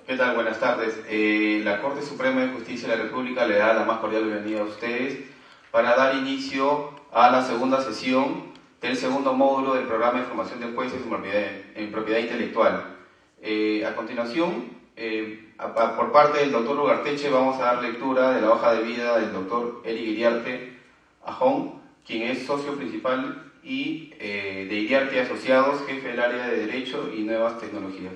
¿Qué tal? Buenas tardes. La Corte Suprema de Justicia de la República le da la más cordial bienvenida a ustedes para dar inicio a la segunda sesión del segundo módulo del programa de formación de jueces en propiedad intelectual. A continuación, por parte del doctor Ugarteche, vamos a dar lectura de la hoja de vida del doctor Eric Iriarte Ajón, quien es socio principal y de Iriarte Asociados, jefe del área de Derecho y Nuevas Tecnologías.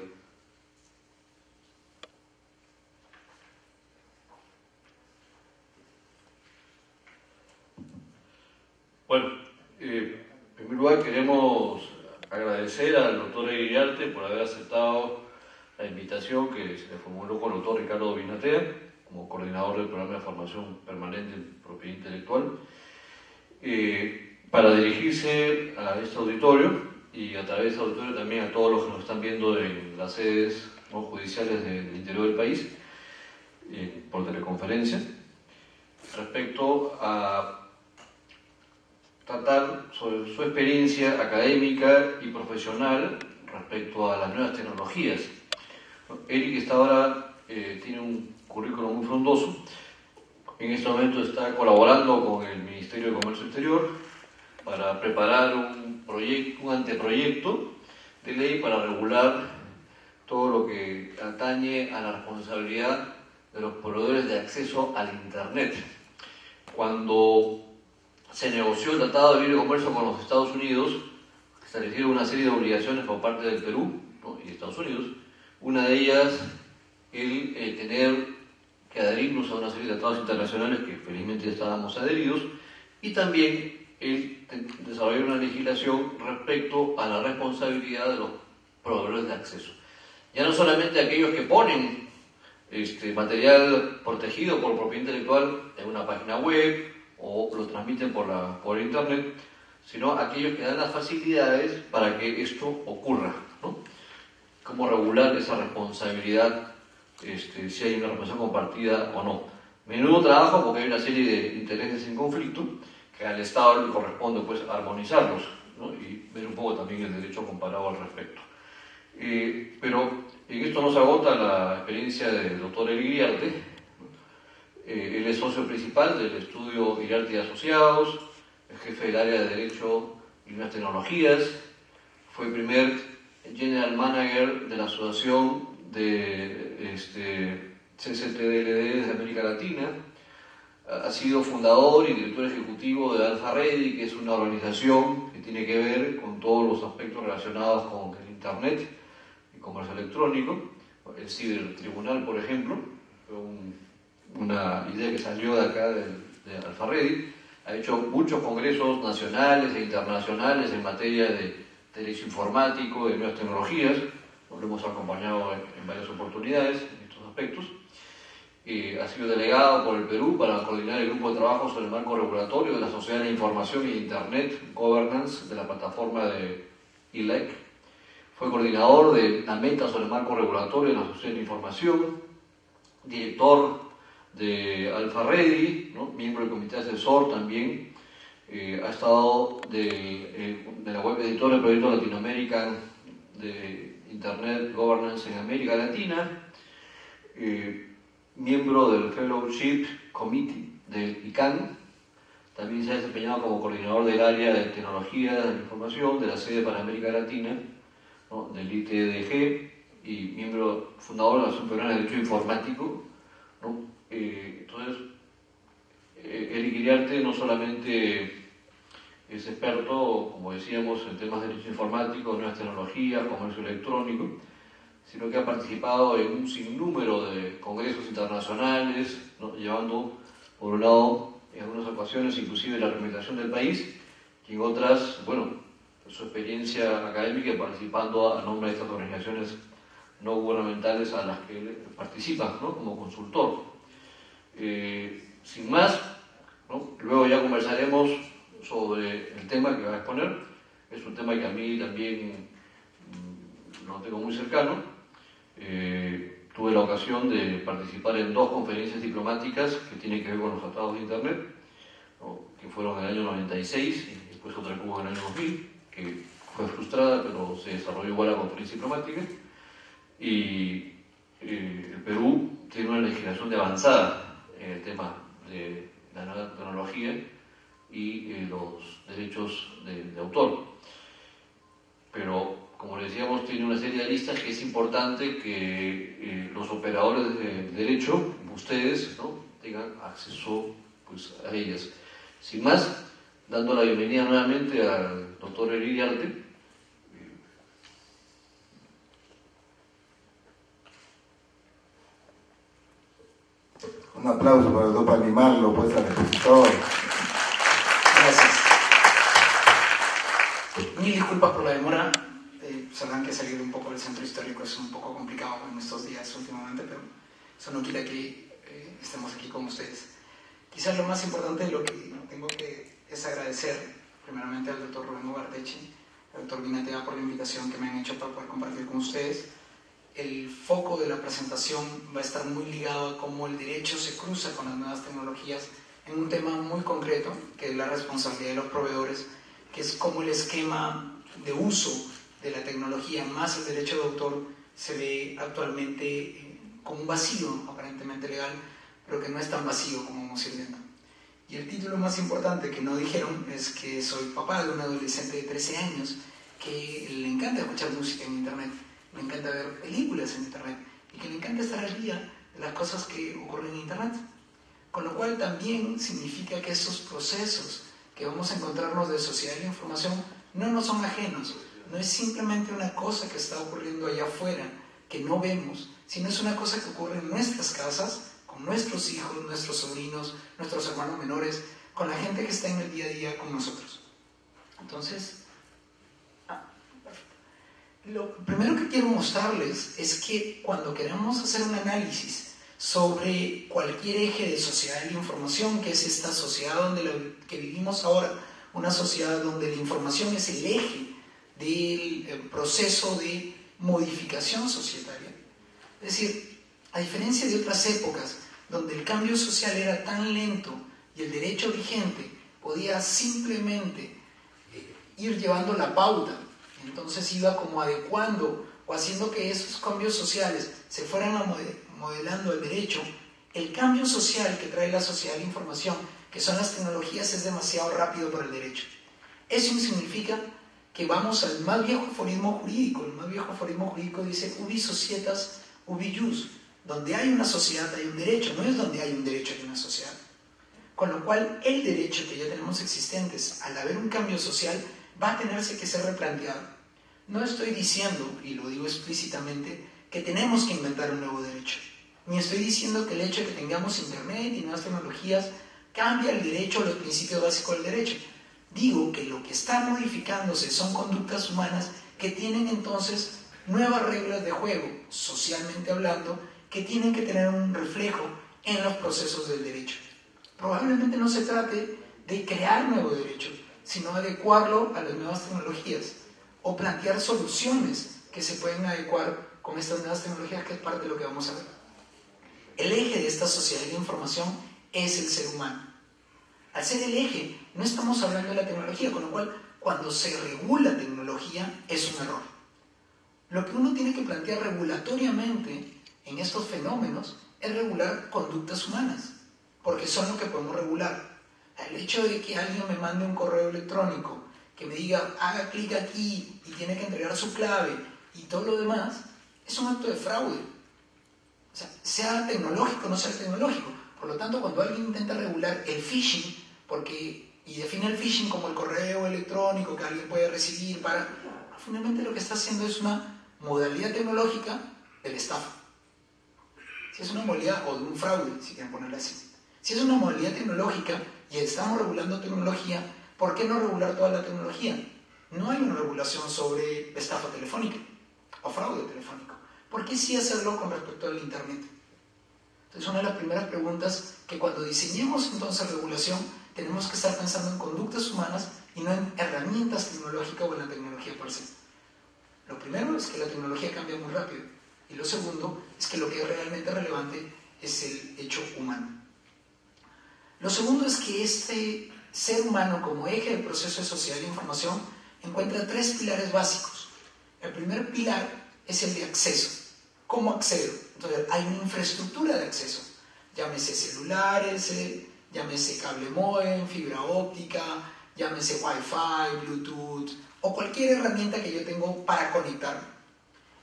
Bueno, en primer lugar queremos agradecer al doctor Iriarte por haber aceptado la invitación que se le formuló con el doctor Ricardo Binatea como coordinador del programa de formación permanente en propiedad intelectual para dirigirse a este auditorio y a través de este auditorio también a todos los que nos están viendo en las sedes no judiciales del interior del país por teleconferencia respecto a tratar sobre su experiencia académica y profesional respecto a las nuevas tecnologías. Eric está ahora, tiene un currículum muy frondoso. En este momento está colaborando con el Ministerio de Comercio Exterior para preparar un anteproyecto de ley para regular todo lo que atañe a la responsabilidad de los proveedores de acceso al Internet. Cuando se negoció el Tratado de Libre Comercio con los Estados Unidos, establecieron una serie de obligaciones por parte del Perú, ¿no?, y Estados Unidos. Una de ellas, el tener que adherirnos a una serie de tratados internacionales que felizmente ya estábamos adheridos, y también el desarrollar una legislación respecto a la responsabilidad de los proveedores de acceso. Ya no solamente aquellos que ponen material protegido por propiedad intelectual en una página web, o lo transmiten por internet, sino aquellos que dan las facilidades para que esto ocurra, ¿no? Cómo regular esa responsabilidad, si hay una responsabilidad compartida o no. Menudo trabajo porque hay una serie de intereses en conflicto que al Estado le corresponde pues armonizarlos, ¿no?, y ver un poco también el derecho comparado al respecto. Pero en esto no se agota la experiencia del doctor Eric Iriarte. Él es socio principal del estudio Iriarte y Asociados, el jefe del área de Derecho y Nuevas Tecnologías, fue primer General Manager de la Asociación de CCTDLD de América Latina, ha sido fundador y director ejecutivo de Alpha Ready, que es una organización que tiene que ver con todos los aspectos relacionados con el Internet y comercio electrónico. El Cibertribunal, por ejemplo, fue una idea que salió de acá de Alpha Ready. Ha hecho muchos congresos nacionales e internacionales en materia de derecho informático, de nuevas tecnologías. Lo hemos acompañado en varias oportunidades en estos aspectos. Ha sido delegado por el Perú para coordinar el grupo de trabajo sobre el marco regulatorio de la Sociedad de Información y Internet Governance de la plataforma de ILEC. Fue coordinador de la meta sobre el marco regulatorio de la Sociedad de Información, director de Alpha Ready, ¿no?, miembro del comité asesor también. Ha estado de la web editora del proyecto Latinoamérica de Internet Governance en América Latina, miembro del Fellowship Committee del ICANN. También se ha desempeñado como coordinador del área de tecnología de la información de la sede para América Latina, ¿no?, del ITDG, y miembro fundador de la Asociación Peruana de Derecho Informático, ¿no? Entonces, Eric Iriarte no solamente es experto, como decíamos, en temas de derecho informático, nuevas tecnologías, comercio electrónico, sino que ha participado en un sinnúmero de congresos internacionales, ¿no?, llevando, por un lado, en algunas ocasiones, inclusive la representación del país, y en otras, bueno, su experiencia académica participando a nombre de estas organizaciones no gubernamentales a las que él participa, ¿no?, como consultor. Sin más, ¿no?, luego ya conversaremos sobre el tema que va a exponer. Es un tema que a mí también lo tengo muy cercano. Tuve la ocasión de participar en 2 conferencias diplomáticas que tienen que ver con los tratados de Internet, ¿no?, que fueron en el año 96 y después otra que hubo en el año 2000, que fue frustrada, pero se desarrolló igual la conferencia diplomática. Y El Perú tiene una legislación de avanzada en el tema de la nueva tecnología y los derechos de autor. Pero, como le decíamos, tiene una serie de listas que es importante que los operadores de derecho, ustedes, ¿no?, tengan acceso, pues, a ellas. Sin más, dando la bienvenida nuevamente al doctor Iriarte. Un aplauso para el doctor para animarlo, pues, al expositor. Gracias. Mil disculpas por la demora. Sabrán que salir un poco del centro histórico es un poco complicado en estos días últimamente, pero eso no quita que estemos aquí con ustedes. Quizás lo más importante de lo que tengo que es agradecer primeramente al doctor Rubén Ugarteche, al doctor Vinatea por la invitación que me han hecho para poder compartir con ustedes. El foco de la presentación va a estar muy ligado a cómo el derecho se cruza con las nuevas tecnologías en un tema muy concreto, que es la responsabilidad de los proveedores, que es cómo el esquema de uso de la tecnología más el derecho de autor se ve actualmente con un vacío aparentemente legal, pero que no es tan vacío como vamos a ir viendo. Y el título más importante que no dijeron es que soy papá de un adolescente de 13 años que le encanta escuchar música en internet, le encanta ver películas en internet y que le encanta estar al día de las cosas que ocurren en internet. Con lo cual también significa que esos procesos que vamos a encontrarnos de sociedad de la información no nos son ajenos. No es simplemente una cosa que está ocurriendo allá afuera, que no vemos, sino es una cosa que ocurre en nuestras casas, con nuestros hijos, nuestros sobrinos, nuestros hermanos menores, con la gente que está en el día a día con nosotros. Entonces, lo primero que quiero mostrarles es que cuando queremos hacer un análisis sobre cualquier eje de sociedad de la información, que es esta sociedad que vivimos ahora, una sociedad donde la información es el eje del proceso de modificación societaria. Es decir, a diferencia de otras épocas donde el cambio social era tan lento y el derecho vigente podía simplemente ir llevando la pauta, entonces iba como adecuando o haciendo que esos cambios sociales se fueran modelando el derecho, el cambio social que trae la sociedad de la información, que son las tecnologías, es demasiado rápido para el derecho. Eso significa que vamos al más viejo aforismo jurídico. El más viejo aforismo jurídico dice ubi societas, ubi jus. Donde hay una sociedad hay un derecho, no es donde hay un derecho hay una sociedad. Con lo cual el derecho que ya tenemos existentes, al haber un cambio social, va a tenerse que ser replanteado. No estoy diciendo, y lo digo explícitamente, que tenemos que inventar un nuevo derecho. Ni estoy diciendo que el hecho de que tengamos internet y nuevas tecnologías cambia el derecho o los principios básicos del derecho. Digo que lo que está modificándose son conductas humanas que tienen entonces nuevas reglas de juego, socialmente hablando, que tienen que tener un reflejo en los procesos del derecho. Probablemente no se trate de crear nuevo derecho, sino adecuarlo a las nuevas tecnologías o plantear soluciones que se pueden adecuar con estas nuevas tecnologías, que es parte de lo que vamos a ver. El eje de esta sociedad de la información es el ser humano. Al ser el eje, no estamos hablando de la tecnología, con lo cual, cuando se regula tecnología, es un error. Lo que uno tiene que plantear regulatoriamente en estos fenómenos es regular conductas humanas, porque son lo que podemos regular. El hecho de que alguien me mande un correo electrónico, que me diga, haga clic aquí y tiene que entregar su clave y todo lo demás, es un acto de fraude. O sea, sea tecnológico o no sea tecnológico. Por lo tanto, cuando alguien intenta regular el phishing, y define el phishing como el correo electrónico que alguien puede recibir finalmente lo que está haciendo es una modalidad tecnológica de la estafa. Si es una modalidad, o de un fraude, si quieren ponerla así. Si es una modalidad tecnológica y estamos regulando tecnología, ¿por qué no regular toda la tecnología? No hay una regulación sobre estafa telefónica o fraude telefónico. ¿Por qué sí hacerlo con respecto al Internet? Entonces, una de las primeras preguntas que cuando diseñemos entonces regulación, tenemos que estar pensando en conductas humanas y no en herramientas tecnológicas o en la tecnología per se. Lo primero es que la tecnología cambia muy rápido. Y lo segundo es que lo que es realmente relevante es el hecho humano. Lo segundo es que este ser humano como eje del proceso de sociedad de la información encuentra tres pilares básicos. El primer pilar es el de acceso. ¿Cómo accedo? Entonces hay una infraestructura de acceso, llámese celulares, llámese cable módem, fibra óptica, llámese Wi-Fi, Bluetooth o cualquier herramienta que yo tengo para conectarme.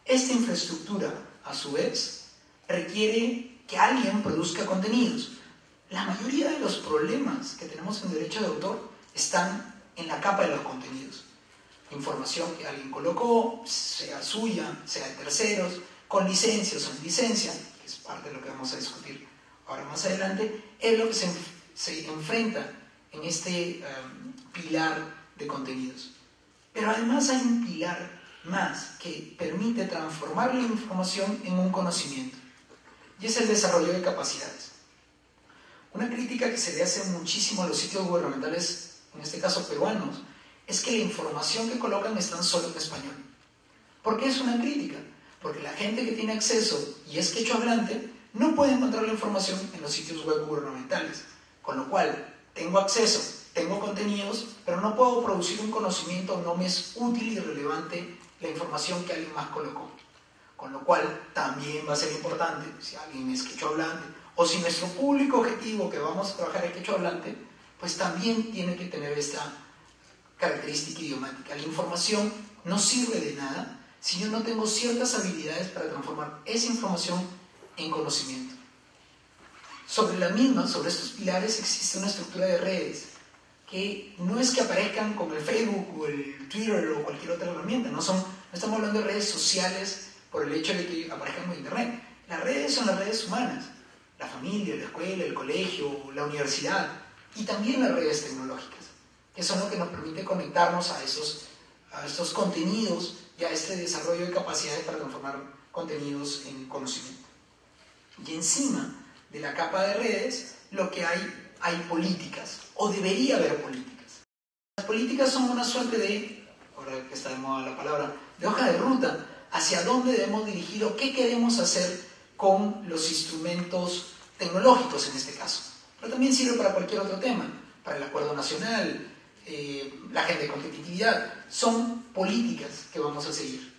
Esta infraestructura, a su vez, requiere que alguien produzca contenidos. La mayoría de los problemas que tenemos en derecho de autor están en la capa de los contenidos. Información que alguien colocó, sea suya, sea de terceros, con licencia o sin licencia, que es parte de lo que vamos a discutir ahora más adelante, es lo que se enfrenta en este pilar de contenidos. Pero además hay un pilar más que permite transformar la información en un conocimiento, y es el desarrollo de capacidades. Una crítica que se le hace muchísimo a los sitios gubernamentales, en este caso peruanos, es que la información que colocan está solo en español. ¿Por qué es una crítica? Porque la gente que tiene acceso y es quechohablante no puede encontrar la información en los sitios web gubernamentales, con lo cual tengo acceso, tengo contenidos, pero no puedo producir un conocimiento, no me es útil y relevante la información que alguien más colocó. Con lo cual también va a ser importante, si alguien es quechohablante, o si nuestro público objetivo que vamos a trabajar es quechohablante, pues también tiene que tener esta característica idiomática. La información no sirve de nada si yo no tengo ciertas habilidades para transformar esa información en conocimiento. Sobre la misma, sobre estos pilares, existe una estructura de redes que no es que aparezcan como el Facebook o el Twitter o cualquier otra herramienta, no estamos hablando de redes sociales por el hecho de que aparezcan como Internet. Las redes son las redes humanas, la familia, la escuela, el colegio, la universidad, y también las redes tecnológicas, que son lo que nos permite conectarnos a estos contenidos y a este desarrollo de capacidades para transformar contenidos en conocimiento. Y encima de la capa de redes, lo que hay políticas, o debería haber políticas. Las políticas son una suerte de, ahora que está de moda la palabra, de hoja de ruta, hacia dónde debemos dirigir o qué queremos hacer con los instrumentos tecnológicos en este caso. Pero también sirve para cualquier otro tema, para el acuerdo nacional, la agenda de competitividad. Son políticas que vamos a seguir.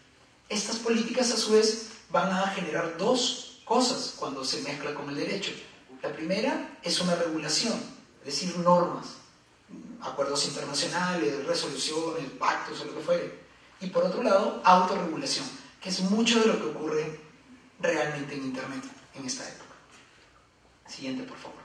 Estas políticas a su vez van a generar dos cosas cuando se mezcla con el derecho. La primera es una regulación, es decir, normas, acuerdos internacionales, resoluciones, pactos o lo que fuere. Y por otro lado, autorregulación, que es mucho de lo que ocurre realmente en Internet en esta época. Siguiente, por favor.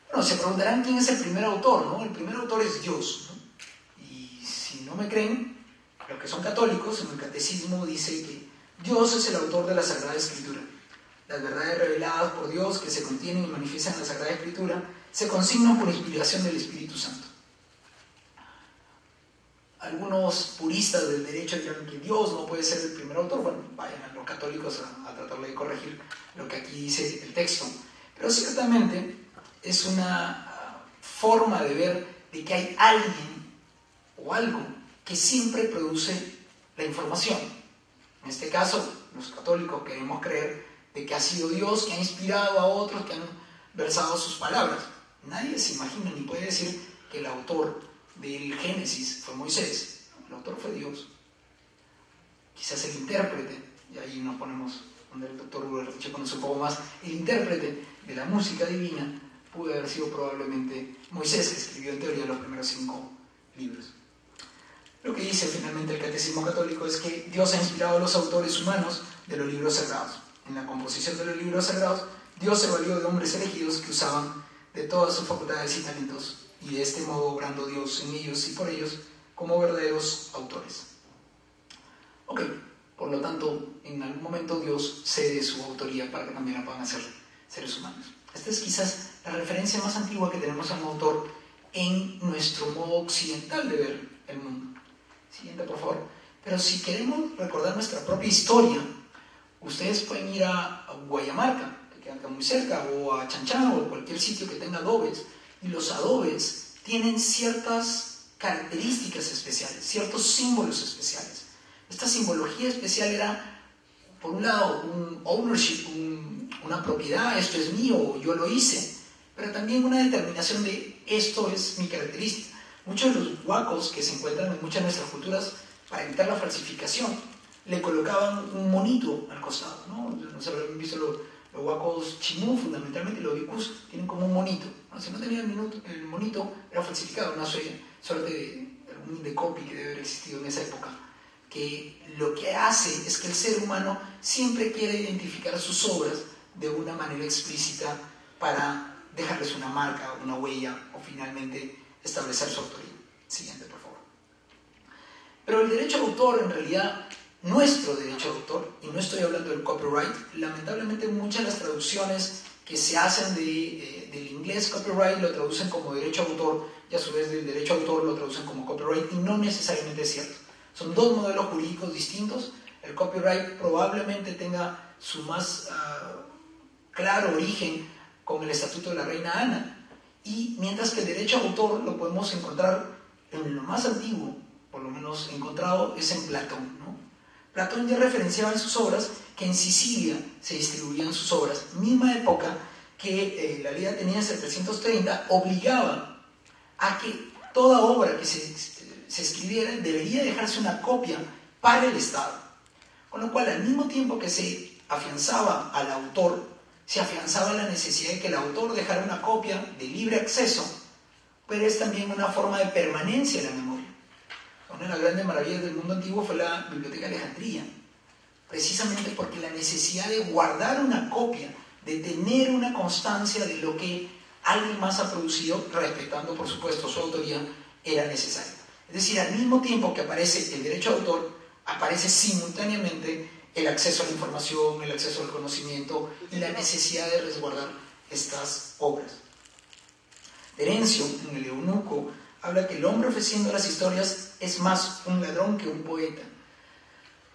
Bueno, se preguntarán quién es el primer autor, ¿no? El primer autor es Dios, ¿no? Y si no me creen, los que son católicos, en el catecismo dice que Dios es el autor de la Sagrada Escritura. Las verdades reveladas por Dios que se contienen y manifiestan en la Sagrada Escritura se consignan por inspiración del Espíritu Santo. Algunos puristas del derecho dirán que Dios no puede ser el primer autor. Bueno, vayan a los católicos a tratarle de corregir lo que aquí dice el texto. Pero ciertamente es una forma de ver de que hay alguien o algo que siempre produce la información. En este caso, los católicos queremos creer de que ha sido Dios que ha inspirado a otros que han versado sus palabras. Nadie se imagina ni puede decir que el autor del Génesis fue Moisés. El autor fue Dios. Quizás el intérprete, y ahí nos ponemos donde el doctor Ubertiche conoce un poco más, el intérprete de la música divina pudo haber sido probablemente Moisés, que escribió en teoría los primeros 5 libros. Lo que dice finalmente el Catecismo Católico es que Dios ha inspirado a los autores humanos de los libros sagrados. En la composición de los libros sagrados, Dios se valió de hombres elegidos que usaban de todas sus facultades y talentos, y de este modo obrando Dios en ellos y por ellos como verdaderos autores. Ok, por lo tanto, en algún momento Dios cede su autoría para que también la puedan hacer seres humanos. Esta es quizás la referencia más antigua que tenemos a un autor en nuestro modo occidental de ver el mundo. Siguiente, por favor. Pero si queremos recordar nuestra propia historia, ustedes pueden ir a Guayamarca, que queda acá muy cerca, o a Chanchán, o a cualquier sitio que tenga adobes. Y los adobes tienen ciertas características especiales, ciertos símbolos especiales. Esta simbología especial era, por un lado, un ownership, una propiedad, esto es mío, yo lo hice, pero también una determinación de esto es mi característica. Muchos de los huacos que se encuentran en muchas de nuestras culturas, para evitar la falsificación, le colocaban un monito al costado, ¿no? No sé, habrán visto los huacos chimú, fundamentalmente los bicús, tienen como un monito, ¿no? Si no tenía el monito, era falsificado, una suerte de algún de copy que debe haber existido en esa época, que lo que hace es que el ser humano siempre quiere identificar sus obras de una manera explícita para dejarles una marca, una huella o finalmente establecer su autoría. Siguiente, por favor. Pero el derecho de autor, en realidad, nuestro derecho de autor, y no estoy hablando del copyright, lamentablemente muchas de las traducciones que se hacen del inglés copyright lo traducen como derecho de autor y a su vez del derecho de autor lo traducen como copyright, y no necesariamente es cierto. Son dos modelos jurídicos distintos. El copyright probablemente tenga su más claro origen con el Estatuto de la Reina Ana, y mientras que el derecho de autor lo podemos encontrar en lo más antiguo, por lo menos encontrado, es en Platón, ¿no? Platón ya referenciaba en sus obras que en Sicilia se distribuían sus obras, misma época que la ley ateniense del 330 obligaba a que toda obra que se escribiera debería dejarse una copia para el Estado, con lo cual al mismo tiempo que se afianzaba al autor, se afianzaba la necesidad de que el autor dejara una copia de libre acceso, pero es también una forma de permanencia de la memoria. Una de las grandes maravillas del mundo antiguo fue la Biblioteca de Alejandría, precisamente porque la necesidad de guardar una copia, de tener una constancia de lo que alguien más ha producido, respetando por supuesto su autoría, era necesaria. Es decir, al mismo tiempo que aparece el derecho de autor, aparece simultáneamente el acceso a la información, el acceso al conocimiento y la necesidad de resguardar estas obras. Terencio, en el Eunuco, habla que el hombre ofreciendo las historias es más un ladrón que un poeta.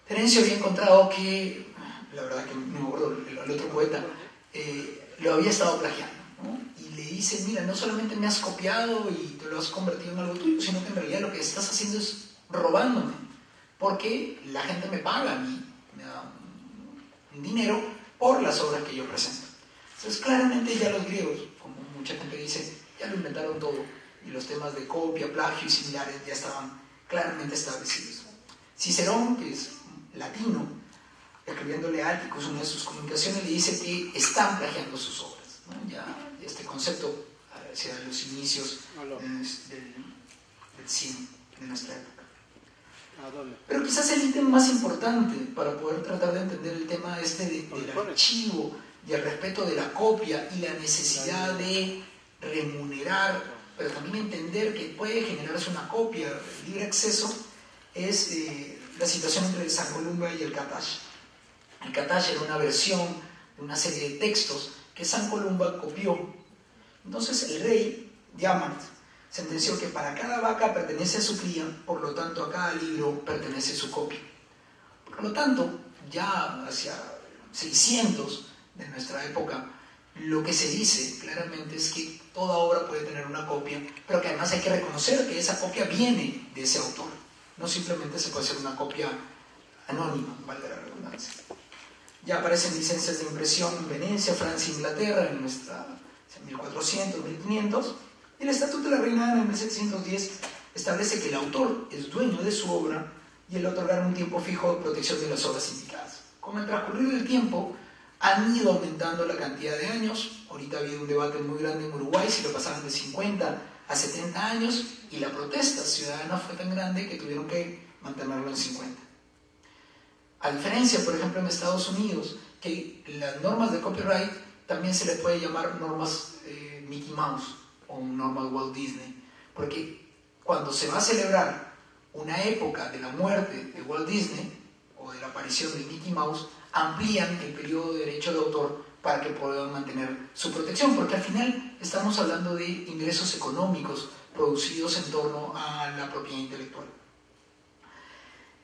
Terencio había encontrado que, la verdad que no me acuerdo el otro poeta, lo había estado plagiando, ¿no? Y le dice, mira, no solamente me has copiado y te lo has convertido en algo tuyo, sino que en realidad lo que estás haciendo es robándome, porque la gente me paga a mí, me da un dinero por las obras que yo presento. Entonces claramente ya los griegos, como mucha gente dice, ya lo inventaron todo, y los temas de copia, plagio y similares ya estaban claramente establecidos. Cicerón, que es latino, escribiéndole a Áticos, una de sus comunicaciones, le dice que están plagiando sus obras, ¿no? Ya este concepto hacia los inicios del cine de nuestra época. Pero quizás el ítem más importante para poder tratar de entender el tema del archivo y el respeto de la copia y la necesidad de remunerar, pero también entender que puede generarse una copia de libre acceso, es la situación entre el San Columba y el Katash. El Katash era una versión de una serie de textos que San Columba copió. Entonces el rey Diamant sentenció que para cada vaca pertenece a su cría, por lo tanto a cada libro pertenece su copia. Por lo tanto, ya hacia 600 de nuestra época, lo que se dice claramente es que toda obra puede tener una copia, pero que además hay que reconocer que esa copia viene de ese autor. No simplemente se puede hacer una copia anónima, valga la redundancia. Ya aparecen licencias de impresión en Venecia, Francia e Inglaterra en 1400, 1500. Y el Estatuto de la Reina Ana en 1710 establece que el autor es dueño de su obra y el otorgar un tiempo fijo de protección de las obras indicadas. Con el transcurrir del tiempo han ido aumentando la cantidad de años. Ahorita ha habido un debate muy grande en Uruguay si lo pasaban de 50 a 70 años, y la protesta ciudadana fue tan grande que tuvieron que mantenerlo en 50. A diferencia, por ejemplo, en Estados Unidos, que las normas de copyright también se les puede llamar normas Mickey Mouse o normas Walt Disney, porque cuando se va a celebrar una época de la muerte de Walt Disney o de la aparición de Mickey Mouse, amplían el periodo de derecho de autor para que puedan mantener su protección, porque al final estamos hablando de ingresos económicos producidos en torno a la propiedad intelectual.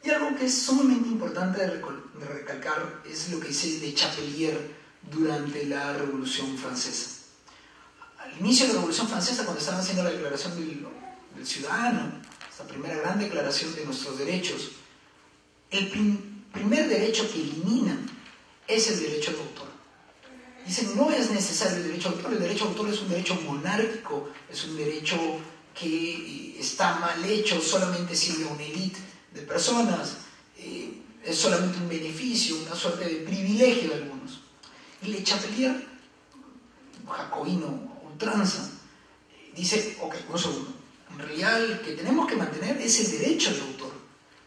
Y algo que es sumamente importante de recalcar es lo que dice Le Chapelier durante la Revolución Francesa. Al inicio de la Revolución Francesa, cuando estaban haciendo la declaración del ciudadano, esta primera gran declaración de nuestros derechos, el primer derecho que eliminan es el derecho de autor. Dicen, no es necesario el derecho de autor. El derecho de autor es un derecho monárquico, es un derecho que está mal hecho, solamente sirve a una élite de personas. es solamente un beneficio, una suerte de privilegio de algunos. Y Le Chapelier, jacobino, ultranza, dice, ok, un segundo, en realidad el que tenemos que mantener es el derecho de autor,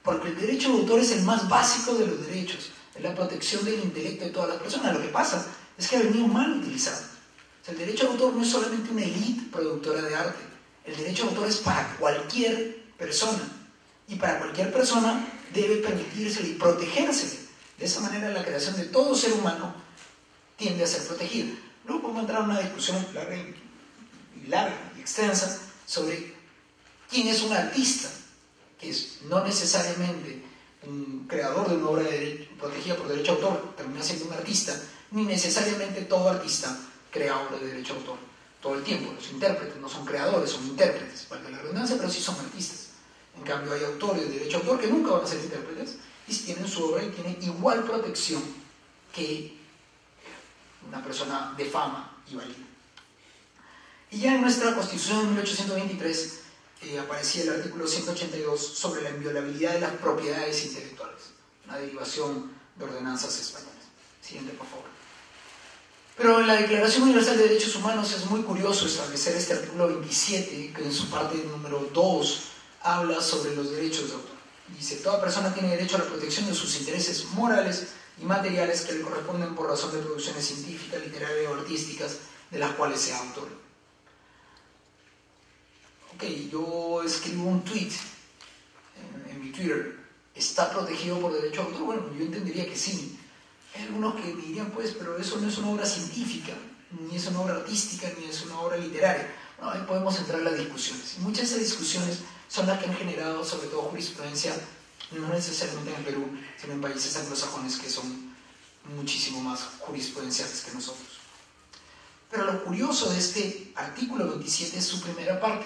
porque el derecho de autor es el más básico de los derechos, es la protección del intelecto de todas las personas. Lo que pasa es que ha venido mal utilizado. O sea, el derecho de autor no es solamente una élite productora de arte, el derecho de autor es para cualquier persona, y para cualquier persona debe permitírsele y protegérsele. De esa manera la creación de todo ser humano tiende a ser protegida. Luego podemos entrar en una discusión larga y extensa sobre quién es un artista, que es no necesariamente un creador de una obra protegida por derecho de autor, termina siendo un artista, ni necesariamente todo artista crea obra de derecho de autor todo el tiempo. Los intérpretes no son creadores, son intérpretes, valga la redundancia, pero sí son artistas. En cambio hay autores de derecho de autor que nunca van a ser intérpretes y tienen su obra y tienen igual protección que una persona de fama y válida. Y ya en nuestra Constitución de 1823 aparecía el artículo 182 sobre la inviolabilidad de las propiedades intelectuales, una derivación de ordenanzas españolas. Siguiente, por favor. Pero en la Declaración Universal de Derechos Humanos es muy curioso establecer este artículo 27, que en su parte número 2 habla sobre los derechos de autor. Dice, toda persona tiene derecho a la protección de sus intereses morales y materiales que le corresponden por razón de producciones científicas, literarias o artísticas de las cuales sea autor. Ok, yo escribo un tweet en mi Twitter, ¿está protegido por derecho de autor? Bueno, yo entendería que sí. Hay algunos que me dirían, pues, pero eso no es una obra científica, ni es una obra artística, ni es una obra literaria. Bueno, ahí podemos entrar en las discusiones. Y muchas de esas discusiones son las que han generado, sobre todo, jurisprudencia, no necesariamente en Perú, sino en países anglosajones que son muchísimo más jurisprudenciales que nosotros. Pero lo curioso de este artículo 27 es su primera parte.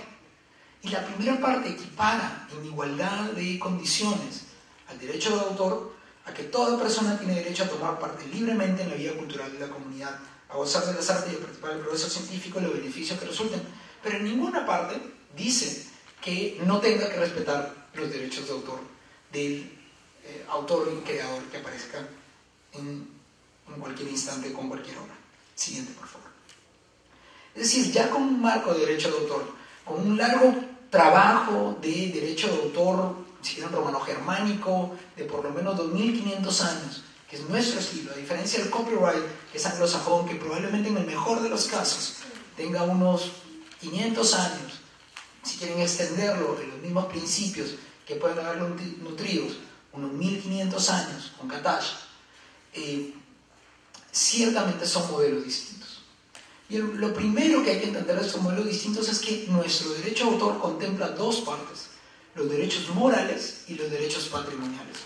Y la primera parte equipara en igualdad de condiciones al derecho de autor a que toda persona tiene derecho a tomar parte libremente en la vida cultural de la comunidad, a gozar de las artes y a participar del progreso científico y los beneficios que resulten. Pero en ninguna parte dice que no tenga que respetar los derechos de autor del autor y creador que aparezca en cualquier instante con cualquier obra. Siguiente, por favor. Es decir, ya con un marco de derecho de autor, con un largo trabajo de derecho de autor, si quieren romano-germánico, de por lo menos 2500 años, que es nuestro estilo, a diferencia del copyright, que es anglosajón, que probablemente en el mejor de los casos tenga unos 500 años, si quieren extenderlo en los mismos principios que pueden haberlo nutridos, unos 1500 años con Katash, ciertamente son modelos distintos. Y lo primero que hay que entender de estos modelos distintos es que nuestro derecho de autor contempla dos partes: los derechos morales y los derechos patrimoniales.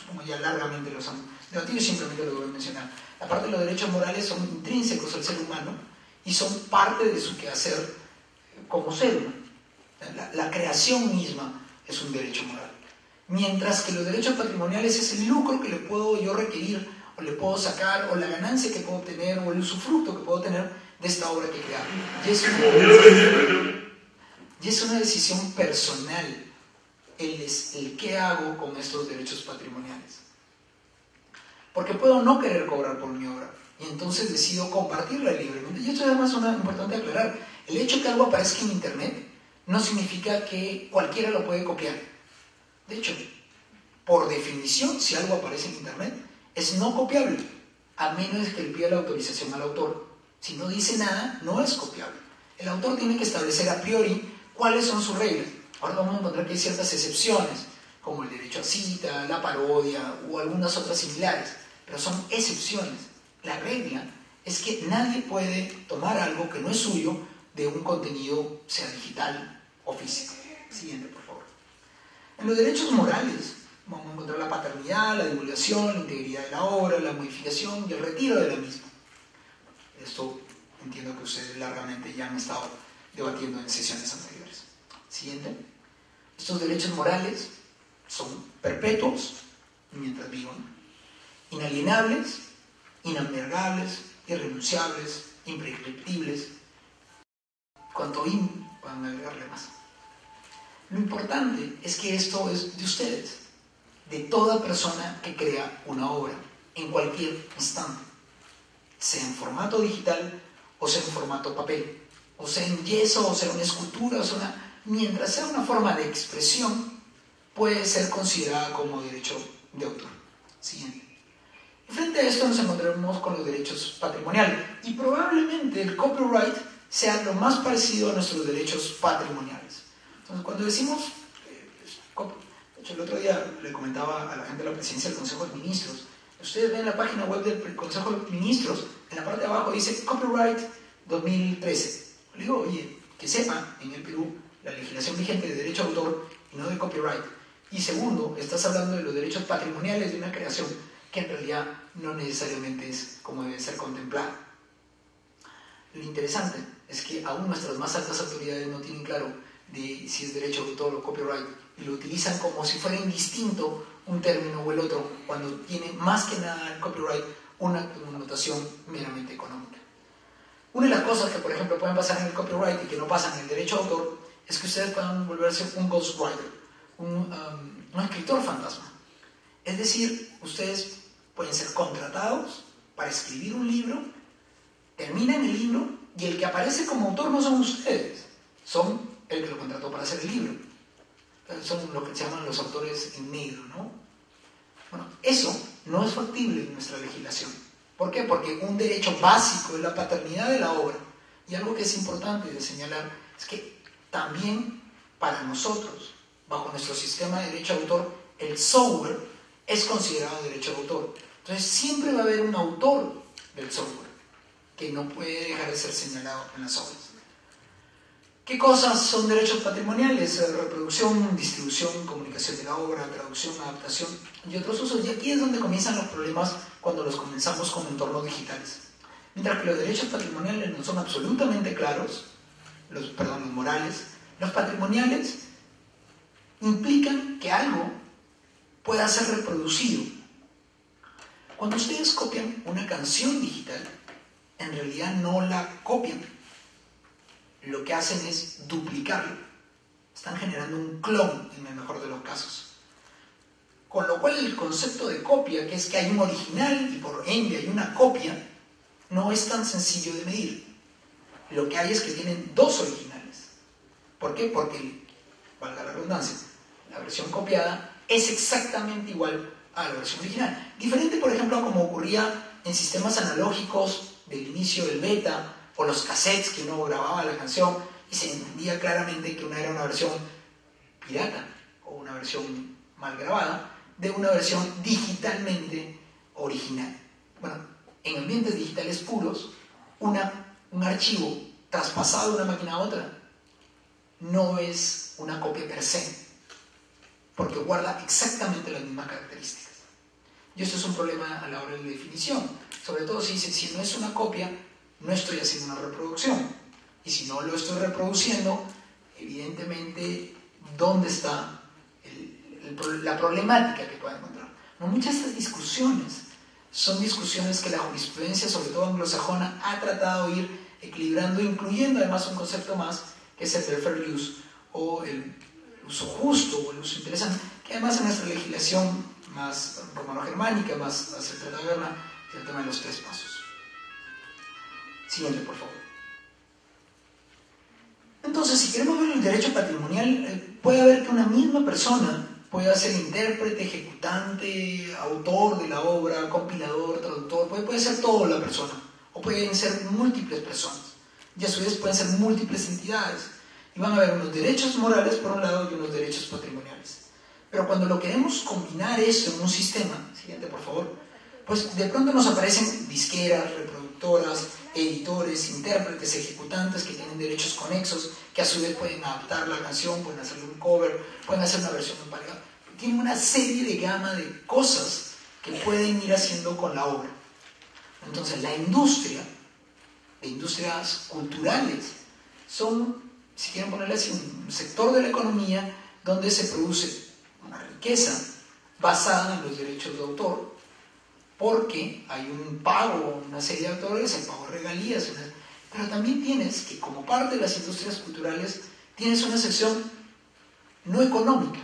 Como ya largamente los han debatido, simplemente lo voy a mencionar. La parte de los derechos morales son intrínsecos al ser humano y son parte de su quehacer como ser humano. La creación misma es un derecho moral. Mientras que los derechos patrimoniales es el lucro que le puedo yo requerir, o le puedo sacar, o la ganancia que puedo tener, o el usufructo que puedo tener de esta obra que he creado. Y es una decisión personal el qué hago con estos derechos patrimoniales. Porque puedo no querer cobrar por mi obra, y entonces decido compartirla libremente. Y esto es además importante aclarar. El hecho que algo aparezca en Internet no significa que cualquiera lo puede copiar. De hecho, por definición, si algo aparece en Internet, es no copiable, a menos que le pida la autorización al autor. Si no dice nada, no es copiable. El autor tiene que establecer a priori cuáles son sus reglas. Ahora vamos a encontrar que hay ciertas excepciones, como el derecho a cita, la parodia o algunas otras similares, pero son excepciones. La regla es que nadie puede tomar algo que no es suyo de un contenido, sea digital o físico. Siguiente, por favor. En los derechos morales vamos a encontrar la paternidad, la divulgación, la integridad de la obra, la modificación y el retiro de la misma. Esto entiendo que ustedes largamente ya han estado debatiendo en sesiones anteriores. Siguiente. Estos derechos morales son perpetuos mientras vivan, inalienables, inamergables, irrenunciables, imprescriptibles. Cuanto puedan agregarle más. Lo importante es que esto es de ustedes, de toda persona que crea una obra, en cualquier instante, sea en formato digital o sea en formato papel, o sea en yeso, o sea una escultura, mientras sea una forma de expresión, puede ser considerada como derecho de autor. Siguiente. Y frente a esto nos encontraremos con los derechos patrimoniales, y probablemente el copyright sea lo más parecido a nuestros derechos patrimoniales. Entonces, cuando decimos, de hecho el otro día le comentaba a la gente de la presidencia del Consejo de Ministros, ustedes ven la página web del Consejo de Ministros, en la parte de abajo dice Copyright 2013. Le digo, oye, que sepan, en el Perú, la legislación vigente de derecho de autor y no de copyright. Y segundo, estás hablando de los derechos patrimoniales de una creación que en realidad no necesariamente es como debe ser contemplada. Lo interesante es que aún nuestras más altas autoridades no tienen claro de si es derecho de autor o copyright, y lo utilizan como si fuera indistinto un término o el otro, cuando tiene más que nada el copyright una connotación meramente económica. Una de las cosas que, por ejemplo, pueden pasar en el copyright y que no pasan en el derecho de autor es que ustedes puedan volverse un ghostwriter, un escritor fantasma. Es decir, ustedes pueden ser contratados para escribir un libro, terminan el libro y el que aparece como autor no son ustedes, son el que lo contrató para hacer el libro. Son lo que se llaman los autores en negro, ¿no? Bueno, eso no es factible en nuestra legislación. ¿Por qué? Porque un derecho básico es la paternidad de la obra. Y algo que es importante de señalar es que también para nosotros, bajo nuestro sistema de derecho de autor, el software es considerado derecho de autor. Entonces siempre va a haber un autor del software que no puede dejar de ser señalado en las obras. ¿Qué cosas son derechos patrimoniales? Reproducción, distribución, comunicación de la obra, traducción, adaptación y otros usos. Y aquí es donde comienzan los problemas cuando los comenzamos con entornos digitales. Mientras que los derechos patrimoniales no son absolutamente claros, los morales, los patrimoniales implican que algo pueda ser reproducido. Cuando ustedes copian una canción digital, en realidad no la copian. Lo que hacen es duplicarlo. Están generando un clon en el mejor de los casos. Con lo cual el concepto de copia, que es que hay un original y por ende hay una copia, no es tan sencillo de medir. Lo que hay es que tienen dos originales. ¿Por qué? Porque, valga la redundancia, la versión copiada es exactamente igual a la versión original. Diferente, por ejemplo, a como ocurría en sistemas analógicos del inicio del beta, o los cassettes que uno grababa la canción y se entendía claramente que una era una versión pirata o una versión mal grabada de una versión digitalmente original. Bueno, en ambientes digitales puros, un archivo traspasado de una máquina a otra no es una copia per se, porque guarda exactamente las mismas características. Y esto es un problema a la hora de definición, sobre todo si dice, si no es una copia, no estoy haciendo una reproducción. Y si no lo estoy reproduciendo, evidentemente, ¿dónde está la problemática que pueda encontrar? No, muchas de estas discusiones son discusiones que la jurisprudencia, sobre todo anglosajona, ha tratado de ir equilibrando, incluyendo además un concepto más, que es el del fair use, o el uso justo, o el uso interesante, que además en nuestra legislación más romano-germánica, más hacia el Tratado de Berna, es el tema de los 3 pasos. Siguiente, por favor. Entonces, si queremos ver el derecho patrimonial, puede haber que una misma persona pueda ser intérprete, ejecutante, autor de la obra, compilador, traductor, puede ser toda la persona, o pueden ser múltiples personas, y a su vez pueden ser múltiples entidades, y van a haber unos derechos morales por un lado y unos derechos patrimoniales. Pero cuando lo queremos combinar eso en un sistema, siguiente por favor, pues de pronto nos aparecen disqueras, reproductoras, editores, intérpretes, ejecutantes que tienen derechos conexos, que a su vez pueden adaptar la canción, pueden hacerle un cover, pueden hacer una versión empalagada. Tienen una serie de gama de cosas que pueden ir haciendo con la obra. Entonces la industria, de industrias culturales, son, si quieren ponerle así, un sector de la economía donde se produce una riqueza basada en los derechos de autor, porque hay un pago, una serie de autores, el pago de regalías, pero también tienes que, como parte de las industrias culturales, tienes una sección no económica,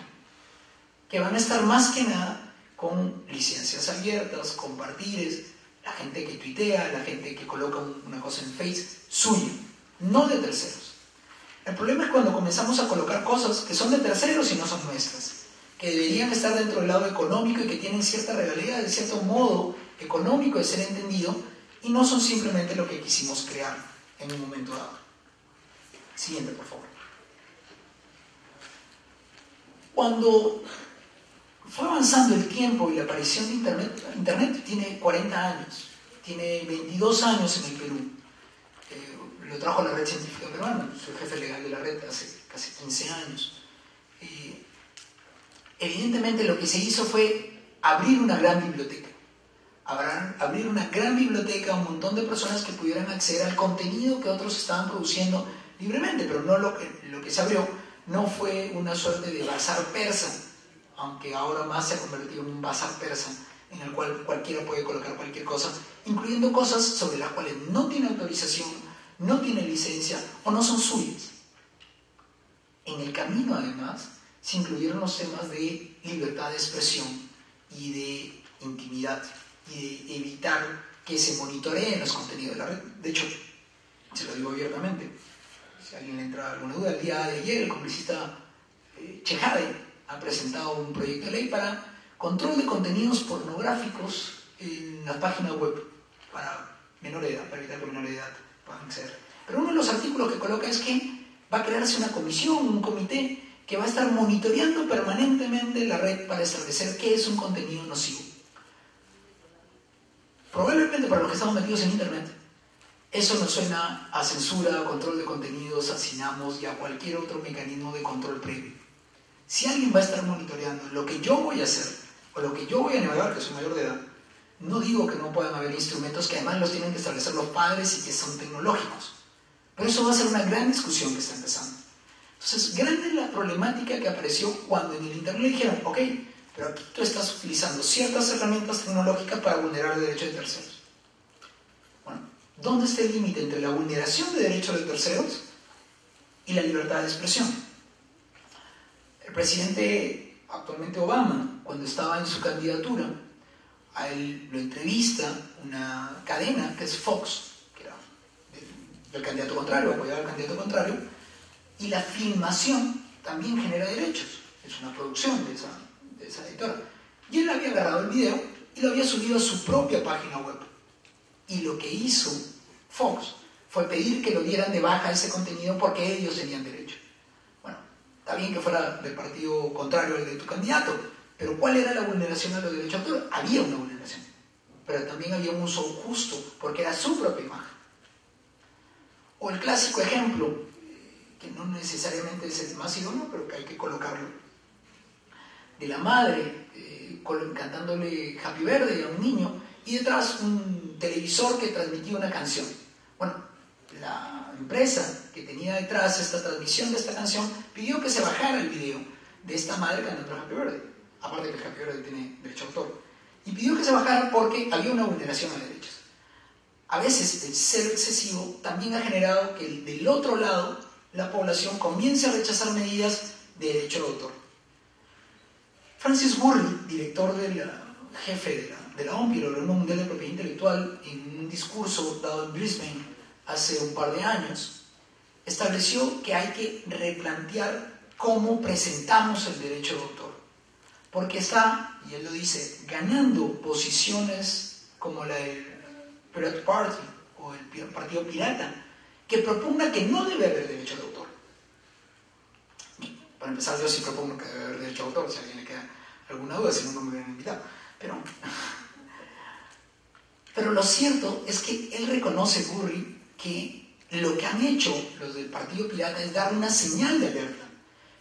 que van a estar más que nada con licencias abiertas, compartires, la gente que tuitea, la gente que coloca una cosa en Face, suya, no de terceros. El problema es cuando comenzamos a colocar cosas que son de terceros y no son nuestras, que deberían estar dentro del lado económico y que tienen cierta regalía, de cierto modo económico de ser entendido, y no son simplemente lo que quisimos crear en un momento dado. Siguiente, por favor. Cuando fue avanzando el tiempo y la aparición de Internet tiene 40 años, tiene 22 años en el Perú. Lo trajo la Red Científica Peruana, soy jefe legal de la red hace casi 15 años. Evidentemente lo que se hizo fue abrir una gran biblioteca. Abrir una gran biblioteca a un montón de personas que pudieran acceder al contenido que otros estaban produciendo libremente, pero no lo que se abrió no fue una suerte de bazar persa, aunque ahora más se ha convertido en un bazar persa en el cual cualquiera puede colocar cualquier cosa, incluyendo cosas sobre las cuales no tiene autorización, no tiene licencia o no son suyas. En el camino, además, se incluyeron los temas de libertad de expresión y de intimidad y de evitar que se monitoreen los contenidos de la red. De hecho, se lo digo abiertamente, si a alguien le entra alguna duda, el día de ayer el congresista Chejade ha presentado un proyecto de ley para control de contenidos pornográficos en la página web para menor de edad, para evitar que menores de edad puedan acceder. Pero uno de los artículos que coloca es que va a crearse una comisión, un comité, que va a estar monitoreando permanentemente la red para establecer qué es un contenido nocivo. Probablemente para los que estamos metidos en Internet, eso nos suena a censura, a control de contenidos, a CINAMOS y a cualquier otro mecanismo de control previo. Si alguien va a estar monitoreando lo que yo voy a hacer o lo que yo voy a navegar, que soy mayor de edad, no digo que no puedan haber instrumentos que además los tienen que establecer los padres y que son tecnológicos, pero eso va a ser una gran discusión que está empezando. Entonces, grande es la problemática que apareció cuando en el Internet dijeron, ok, pero aquí tú estás utilizando ciertas herramientas tecnológicas para vulnerar derechos de terceros. Bueno, ¿dónde está el límite entre la vulneración de derechos de terceros y la libertad de expresión? El presidente, actualmente Obama, cuando estaba en su candidatura, a él lo entrevista una cadena que es Fox, que era del candidato contrario, apoyaba al candidato contrario, y la filmación también genera derechos, es una producción de esa editora. Y él había agarrado el video y lo había subido a su propia página web. Y lo que hizo Fox fue pedir que lo dieran de baja ese contenido porque ellos tenían derecho. Bueno, está bien que fuera del partido contrario al de tu candidato, pero ¿cuál era la vulneración a los derechos de autor? Había una vulneración, pero también había un uso justo porque era su propia imagen. O el clásico ejemplo, que no necesariamente es el más idóneo, pero que hay que colocarlo, de la madre cantándole Happy Birthday a un niño y detrás un televisor que transmitía una canción. Bueno, la empresa que tenía detrás esta transmisión de esta canción pidió que se bajara el video de esta madre cantando Happy Birthday, aparte que el Happy Birthday tiene derecho a autor, y pidió que se bajara porque había una vulneración de derechos. A veces el ser excesivo también ha generado que del otro lado la población comience a rechazar medidas de derecho de autor. Francis Gurley, jefe de la OMPI, la Organización Mundial de Propiedad Intelectual, en un discurso dado en Brisbane hace un par de años, estableció que hay que replantear cómo presentamos el derecho de autor. Porque está, y él lo dice, ganando posiciones como la del Pirate Party o el Partido Pirata, que propugna que no debe haber derecho de autor. Para empezar, yo sí propongo que debe haber derecho de autor, si a alguien le queda alguna duda, si no, no me hubieran invitado. Pero lo cierto es que él reconoce, Gurley, que lo que han hecho los del Partido Pirata es dar una señal de alerta.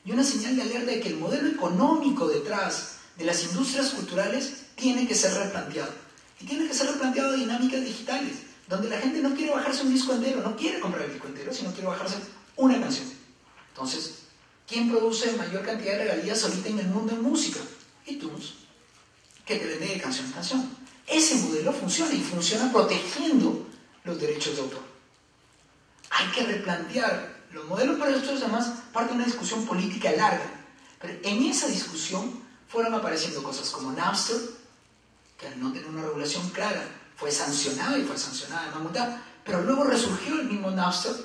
Y una señal de alerta de que el modelo económico detrás de las industrias culturales tiene que ser replanteado. Y tiene que ser replanteado de dinámicas digitales, donde la gente no quiere bajarse un disco entero, no quiere comprar el disco entero, sino quiere bajarse una canción. Entonces, ¿quién produce mayor cantidad de regalías ahorita en el mundo en música? iTunes, que te vende de canción en canción. Ese modelo funciona y funciona protegiendo los derechos de autor. Hay que replantear los modelos, pero esto es además parte de una discusión política larga. Pero en esa discusión fueron apareciendo cosas como Napster, que al no tener una regulación clara fue sancionada de multa, pero luego resurgió el mismo Napster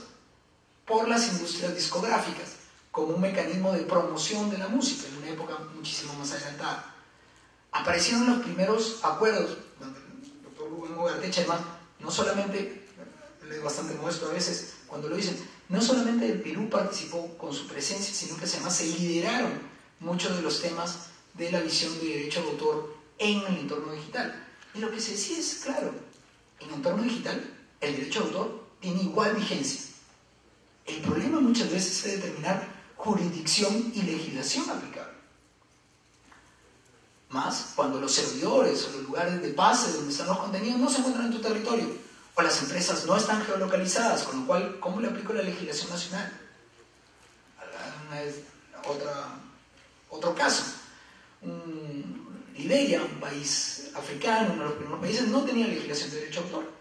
por las industrias discográficas como un mecanismo de promoción de la música en una época muchísimo más adelantada. Aparecieron los primeros acuerdos donde el doctor Rubén Ugarte Chema no solamente, él es bastante modesto a veces cuando lo dicen, no solamente el Perú participó con su presencia, sino que además se lideraron muchos de los temas de la visión de derecho de autor en el entorno digital. Y lo que se decía es, claro, en el entorno digital el derecho de autor tiene igual vigencia. El problema muchas veces es determinar jurisdicción y legislación aplicable. Más cuando los servidores o los lugares de base donde están los contenidos no se encuentran en tu territorio, o las empresas no están geolocalizadas, con lo cual, ¿cómo le aplico la legislación nacional? Otro caso. Liberia, un país africano, uno de los primeros países, no tenía legislación de derecho de autor.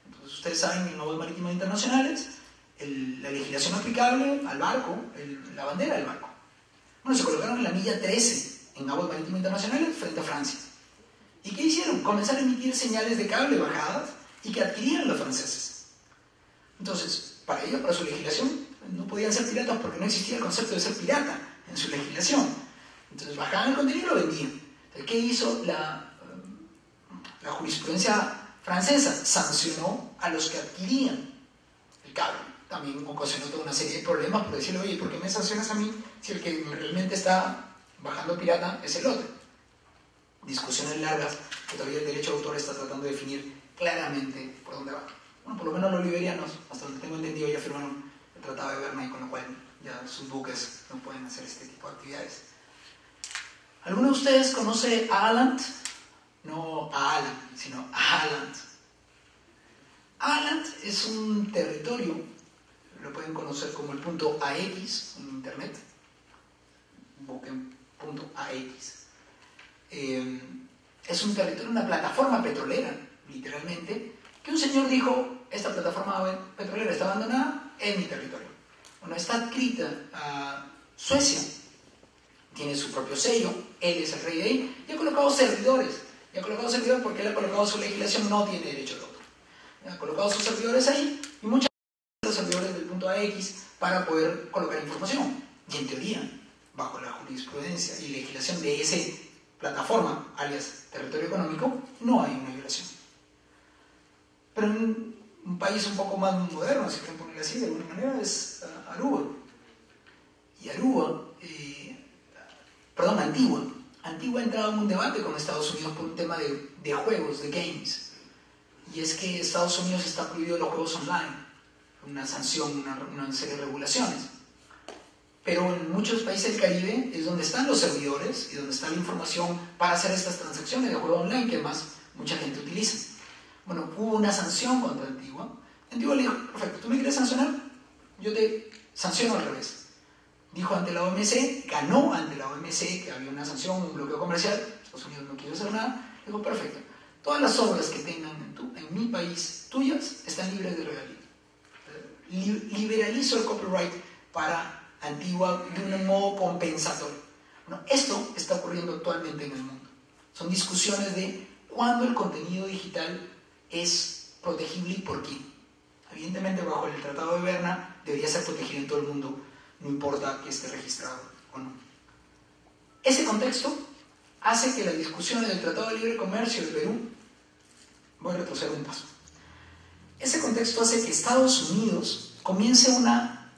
Entonces, ustedes saben, en aguas marítimas internacionales, la legislación aplicable al barco, la bandera del barco. Bueno, se colocaron en la milla 13 en aguas marítimas internacionales frente a Francia. ¿Y qué hicieron? Comenzaron a emitir señales de cable bajadas y que adquirían los franceses. Entonces, para ellos, para su legislación, no podían ser piratas porque no existía el concepto de ser pirata en su legislación. Entonces, bajaban el contenido y lo vendían. Entonces, ¿qué hizo la jurisprudencia francesa? Sancionó a los que adquirían el cable. También ocasionó toda una serie de problemas por decirle, oye, ¿por qué me sancionas a mí si el que realmente está bajando pirata es el otro? Discusiones largas que todavía el derecho de autor está tratando de definir claramente por dónde va. Bueno, por lo menos los liberianos, hasta donde tengo entendido, ya firmaron el Tratado de Berna y con lo cual ya sus buques no pueden hacer este tipo de actividades. ¿Alguno de ustedes conoce Aland? No a Alan, sino a Aland. Aland es un territorio, lo pueden conocer como el punto AX en internet. Busquen punto AX. Es un territorio, una plataforma petrolera, literalmente, que un señor dijo, esta plataforma petrolera está abandonada en mi territorio. Bueno, está adscrita a Suecia, tiene su propio sello, él es el rey de ahí, y ha colocado servidores porque él ha colocado su legislación, no tiene derecho de autor. Ha colocado sus servidores ahí, y muchos de los servidores del punto AX para poder colocar información. Y en teoría, bajo la jurisprudencia y legislación de esa plataforma, alias territorio económico, no hay una violación. Pero en un país un poco más moderno, si quieren ponerlo así, de alguna manera, es Aruba. Y Antigua. Antigua ha entrado en un debate con Estados Unidos por un tema de juegos, de games. Y es que Estados Unidos está prohibido los juegos online, una sanción, una serie de regulaciones. Pero en muchos países del Caribe es donde están los servidores y donde está la información para hacer estas transacciones de juego online que más mucha gente utiliza. Bueno, hubo una sanción contra Antigua. Antigua le dijo, perfecto, ¿tú me quieres sancionar? Yo te sanciono al revés. Dijo ante la OMC, ganó ante la OMC que había una sanción, un bloqueo comercial, Estados Unidos no quiso hacer nada. Dijo, perfecto, todas las obras que tengan en mi país tuyas están libres de regalía. Liberalizo el copyright para Antigua de un modo compensatorio. Bueno, esto está ocurriendo actualmente en el mundo. Son discusiones de cuándo el contenido digital es protegible y por quién. Evidentemente, bajo el Tratado de Berna debería ser protegido en todo el mundo, no importa que esté registrado o no. Ese contexto hace que las discusiones del Tratado de Libre Comercio de Perú, voy a retroceder un paso, ese contexto hace que Estados Unidos comience una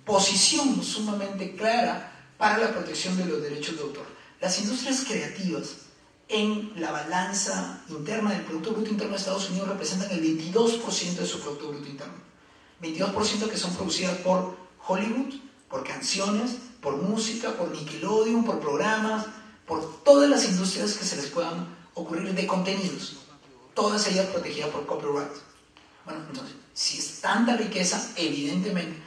posición sumamente clara para la protección de los derechos de autor. Las industrias creativas en la balanza interna del Producto Bruto Interno de Estados Unidos representan el 22% de su Producto Bruto Interno. 22% que son producidas por Hollywood, por canciones, por música, por Nickelodeon, por programas, por todas las industrias que se les puedan ocurrir de contenidos. Todas ellas protegidas por copyright. Bueno, entonces, si es tanta riqueza, evidentemente,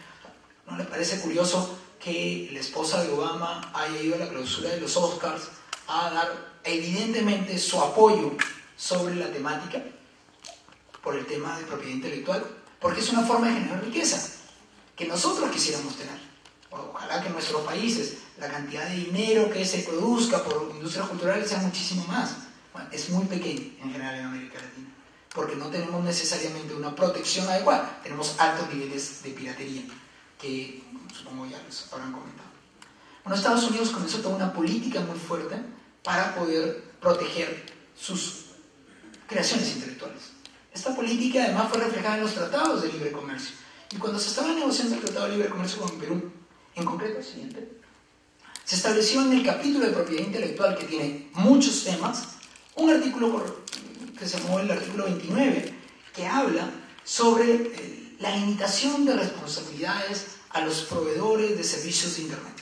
¿no les parece curioso que la esposa de Obama haya ido a la clausura de los Oscars a dar evidentemente su apoyo sobre la temática por el tema de propiedad intelectual? Porque es una forma de generar riqueza que nosotros quisiéramos tener. Ojalá que nuestros países la cantidad de dinero que se produzca por industrias culturales sea muchísimo más. Bueno, es muy pequeño en general en América Latina, porque no tenemos necesariamente una protección adecuada, tenemos altos niveles de piratería, que supongo ya les habrán comentado. Bueno, Estados Unidos comenzó toda una política muy fuerte para poder proteger sus creaciones intelectuales. Esta política además fue reflejada en los tratados de libre comercio. Y cuando se estaba negociando el Tratado de Libre Comercio con Perú, en concreto el siguiente, se estableció en el capítulo de propiedad intelectual, que tiene muchos temas, un artículo que se llamó el artículo 29, que habla sobre la limitación de responsabilidades a los proveedores de servicios de Internet.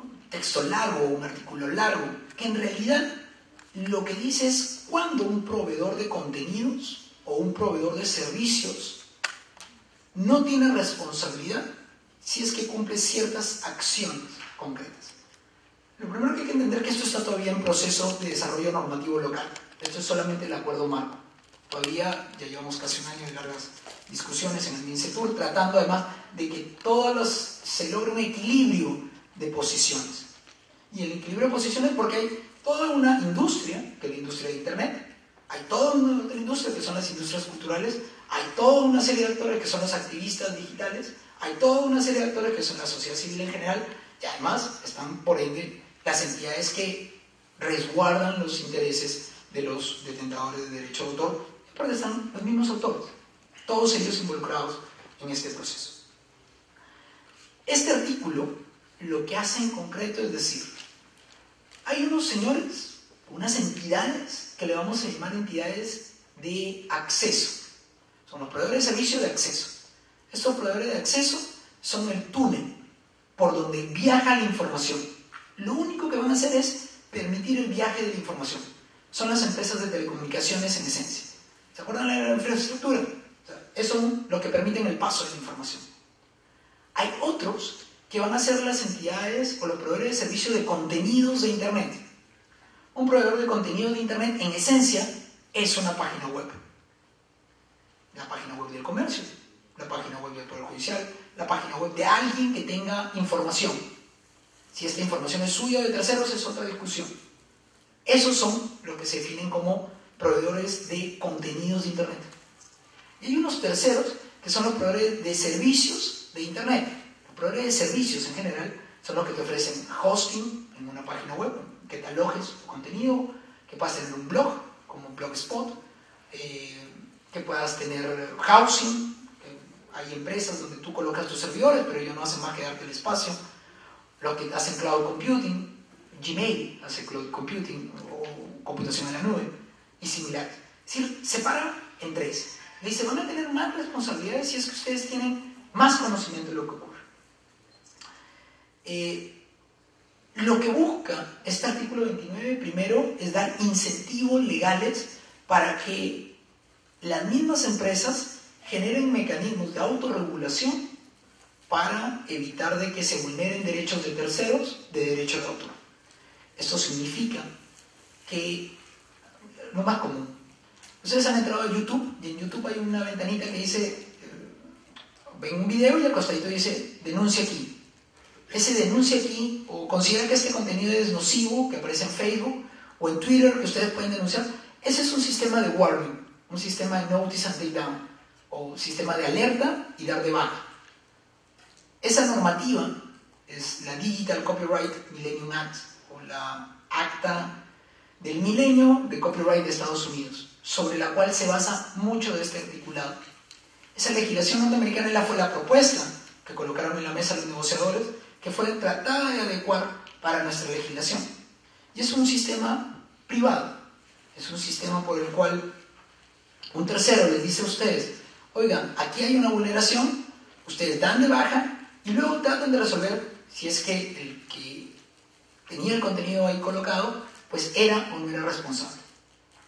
Un texto largo, un artículo largo, que en realidad lo que dice es cuando un proveedor de contenidos o un proveedor de servicios no tiene responsabilidad si es que cumple ciertas acciones concretas. Lo primero que hay que entender es que esto está todavía en proceso de desarrollo normativo local. Esto es solamente el acuerdo marco. Todavía ya llevamos casi un año de largas discusiones en el MINCETUR, tratando además de que se logre un equilibrio de posiciones. Y el equilibrio de posiciones porque hay toda una industria, que es la industria de Internet, hay toda una otra industria que son las industrias culturales, hay toda una serie de actores que son los activistas digitales, hay toda una serie de actores que son la sociedad civil en general, y además están, por ende, las entidades que resguardan los intereses de los detentadores de derecho de autor, y aparte están los mismos autores, todos ellos involucrados en este proceso. Este artículo lo que hace en concreto es decir, hay unos señores, unas entidades, que le vamos a llamar entidades de acceso. Son los proveedores de servicio de acceso. Estos proveedores de acceso son el túnel por donde viaja la información. Lo único que van a hacer es permitir el viaje de la información. Son las empresas de telecomunicaciones en esencia. ¿Se acuerdan de la infraestructura? O sea, eso es lo que permiten el paso de la información. Hay otros que van a ser las entidades o los proveedores de servicio de contenidos de Internet. Un proveedor de contenidos de Internet, en esencia, es una página web. La página web del comercio, la página web del Poder Judicial, la página web de alguien que tenga información. Si esta información es suya o de terceros, es otra discusión. Esos son los que se definen como proveedores de contenidos de Internet. Y hay unos terceros que son los proveedores de servicios de Internet. Los proveedores de servicios en general son los que te ofrecen hosting en una página web, que te alojes tu contenido, que puedas tener un blog, como Blogspot, que puedas tener housing, hay empresas donde tú colocas tus servidores, pero ellos no hacen más que darte el espacio. Los que hacen cloud computing, Gmail hace cloud computing o computación en la nube y similares. Es decir, separa en tres. Le dice, van a tener más responsabilidades si es que ustedes tienen más conocimiento de lo que ocurre. Lo que busca este artículo 29, primero, es dar incentivos legales para que las mismas empresas generen mecanismos de autorregulación para evitar de que se vulneren derechos de terceros de derechos de autor. Esto significa que, lo más común, ustedes han entrado a YouTube y en YouTube hay una ventanita que dice, ven un video y al costadito dice, denuncia aquí. Ese denuncia aquí, o considera que este contenido es nocivo, que aparece en Facebook o en Twitter, que ustedes pueden denunciar, ese es un sistema de warning, un sistema de notice and take down, o sistema de alerta y dar de baja. Esa normativa es la Digital Copyright Millennium Act, o la Acta del Milenio de Copyright de Estados Unidos, sobre la cual se basa mucho de este articulado. Esa legislación norteamericana fue la propuesta que colocaron en la mesa los negociadores, que fue tratada de adecuar para nuestra legislación. Y es un sistema privado, es un sistema por el cual un tercero les dice a ustedes, oigan, aquí hay una vulneración, ustedes dan de baja y luego tratan de resolver si es que el que tenía el contenido ahí colocado, pues era o no era responsable.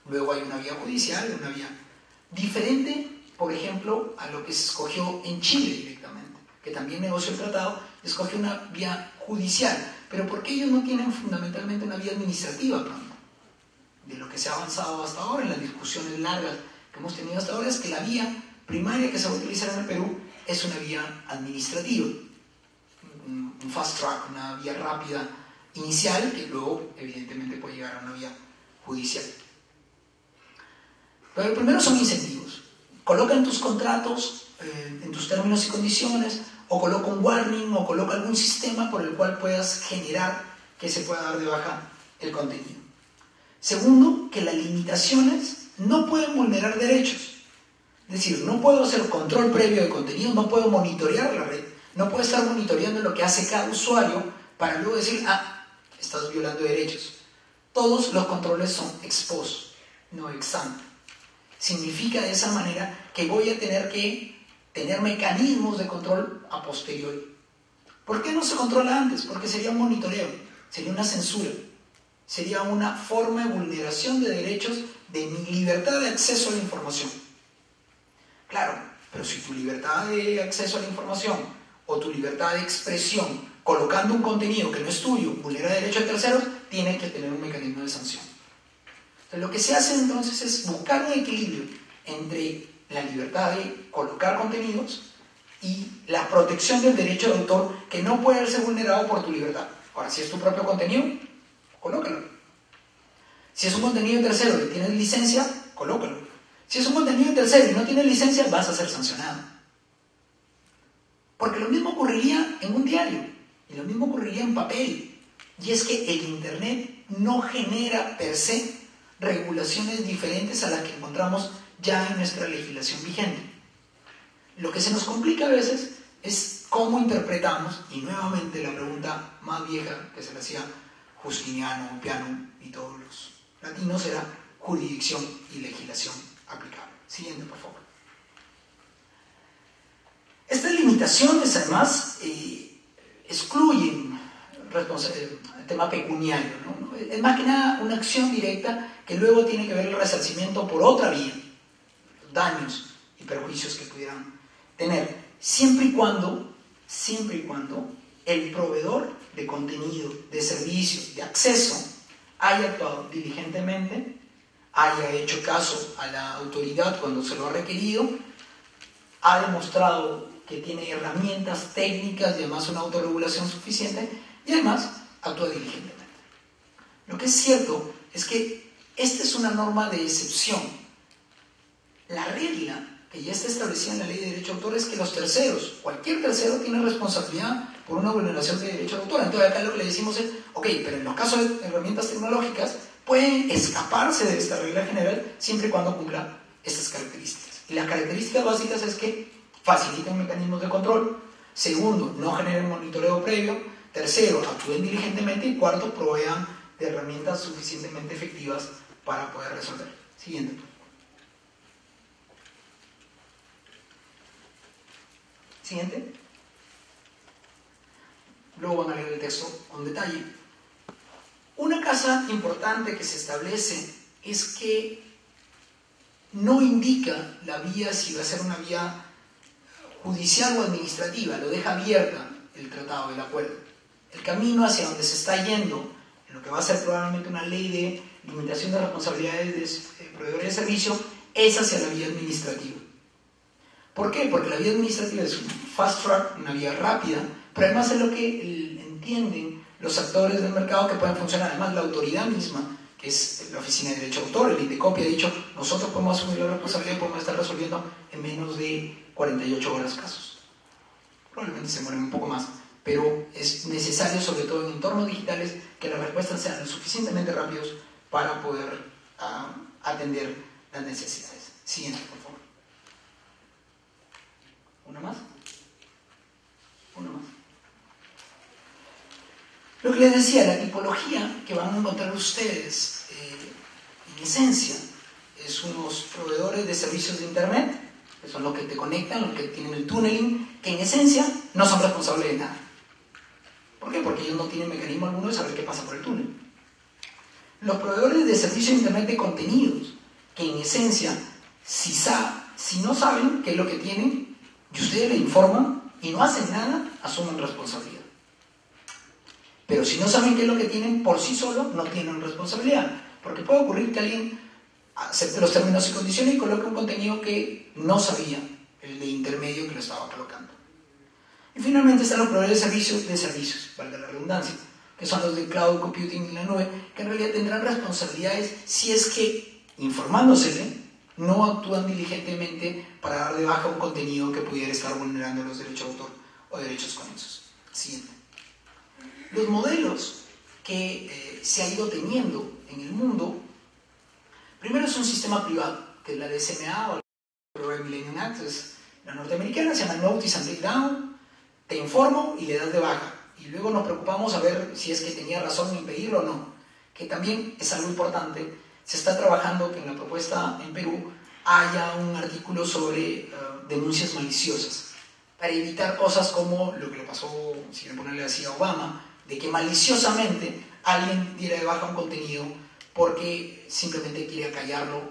Luego hay una vía judicial, una vía diferente, por ejemplo, a lo que se escogió en Chile directamente, que también negoció el tratado, escogió una vía judicial, pero porque ellos no tienen fundamentalmente una vía administrativa pronto. De lo que se ha avanzado hasta ahora en las discusiones largas que hemos tenido hasta ahora es que la vía primaria que se va a utilizar en el Perú es una vía administrativa. un fast track, una vía rápida inicial que luego evidentemente puede llegar a una vía judicial. Pero el primero son incentivos. Coloca en tus contratos, en tus términos y condiciones, o coloca un warning, o coloca algún sistema por el cual puedas generar que se pueda dar de baja el contenido. Segundo, que las limitaciones no pueden vulnerar derechos. Es decir, no puedo hacer control previo de contenido, no puedo monitorear la red, no puedo estar monitoreando lo que hace cada usuario para luego decir, estás violando derechos. Todos los controles son ex post, no ex ante. Significa de esa manera que voy a tener que tener mecanismos de control a posteriori. ¿Por qué no se controla antes? Porque sería un monitoreo, sería una censura, sería una forma de vulneración de derechos de mi libertad de acceso a la información. Claro, pero si tu libertad de acceso a la información o tu libertad de expresión colocando un contenido que no es tuyo vulnera derechos de terceros, tiene que tener un mecanismo de sanción. Entonces, lo que se hace entonces es buscar un equilibrio entre la libertad de colocar contenidos y la protección del derecho de autor que no puede verse vulnerado por tu libertad. Ahora, si es tu propio contenido, colócalo. Si es un contenido tercero y tienes licencia, colócalo. Si es un contenido tercero y no tienes licencia, vas a ser sancionado. Porque lo mismo ocurriría en un diario y lo mismo ocurriría en papel. Y es que el Internet no genera per se regulaciones diferentes a las que encontramos ya en nuestra legislación vigente. Lo que se nos complica a veces es cómo interpretamos, y nuevamente la pregunta más vieja que se le hacía Justiniano, Piano y todos los latinos era jurisdicción y legislación aplicable. Siguiente, por favor. Estas limitaciones, además, excluyen el tema pecuniario, ¿no? Es más que nada una acción directa que luego tiene que ver el resarcimiento por otra vía, daños y perjuicios que pudieran tener, siempre y cuando el proveedor de contenido, de servicio, de acceso haya actuado diligentemente, haya hecho caso a la autoridad cuando se lo ha requerido, ha demostrado que tiene herramientas técnicas y además una autorregulación suficiente y además actúa diligentemente. Lo que es cierto es que esta es una norma de excepción. La regla que ya está establecida en la ley de derecho de autor es que los terceros, cualquier tercero tiene responsabilidad por una vulneración de derecho de autor. Entonces acá lo que le decimos es, ok, pero en los casos de herramientas tecnológicas pueden escaparse de esta regla general siempre y cuando cumplan estas características. Y las características básicas es que faciliten mecanismos de control, segundo, no generen monitoreo previo, tercero, actúen diligentemente y cuarto, provean de herramientas suficientemente efectivas para poder resolver. Siguiente. Siguiente. Luego van a leer el texto con detalle. Una cosa importante que se establece es que no indica la vía si va a ser una vía judicial o administrativa, lo deja abierta el tratado, el acuerdo. El camino hacia donde se está yendo, en lo que va a ser probablemente una ley de limitación de responsabilidades de proveedores de servicio, es hacia la vía administrativa. ¿Por qué? Porque la vía administrativa es un fast track, una vía rápida, pero además es lo que entienden los actores del mercado que pueden funcionar. Además, la autoridad misma, que es la Oficina de Derecho de Autor, el INDECOPI, ha dicho, nosotros podemos asumir la responsabilidad y podemos estar resolviendo en menos de 48 horas casos. Probablemente se mueren un poco más, pero es necesario, sobre todo en entornos digitales, que las respuestas sean lo suficientemente rápidos para poder atender las necesidades. Siguiente, por favor. ¿Una más? Una más. Lo que les decía, la tipología que van a encontrar ustedes, en esencia, es unos proveedores de servicios de Internet, que son los que te conectan, los que tienen el tunneling, que en esencia no son responsables de nada. ¿Por qué? Porque ellos no tienen mecanismo alguno de saber qué pasa por el túnel. Los proveedores de servicios de Internet de contenidos, que en esencia, si no saben qué es lo que tienen, y ustedes le informan y no hacen nada, asumen responsabilidad. Pero si no saben qué es lo que tienen por sí solos, no tienen responsabilidad. Porque puede ocurrir que alguien acepte los términos y condiciones y coloque un contenido que no sabía el de intermedio que lo estaba colocando. Y finalmente están los proveedores de servicios, valga la redundancia, que son los de cloud computing y la nube, que en realidad tendrán responsabilidades si es que, informándosele, no actúan diligentemente para dar de baja un contenido que pudiera estar vulnerando los derechos de autor o derechos conexos. Siguiente. Los modelos que se ha ido teniendo en el mundo, primero es un sistema privado, que es la DSMA o la Copyright Millennium Act, es la norteamericana, se llama Notice and Take Down, te informo y le das de baja. Y luego nos preocupamos a ver si es que tenía razón en impedirlo o no, que también es algo importante. Se está trabajando que en la propuesta en Perú haya un artículo sobre denuncias maliciosas, para evitar cosas como lo que le pasó, si quieren ponerle así, a Obama, de que maliciosamente alguien diera de baja un contenido porque simplemente quiere callarlo,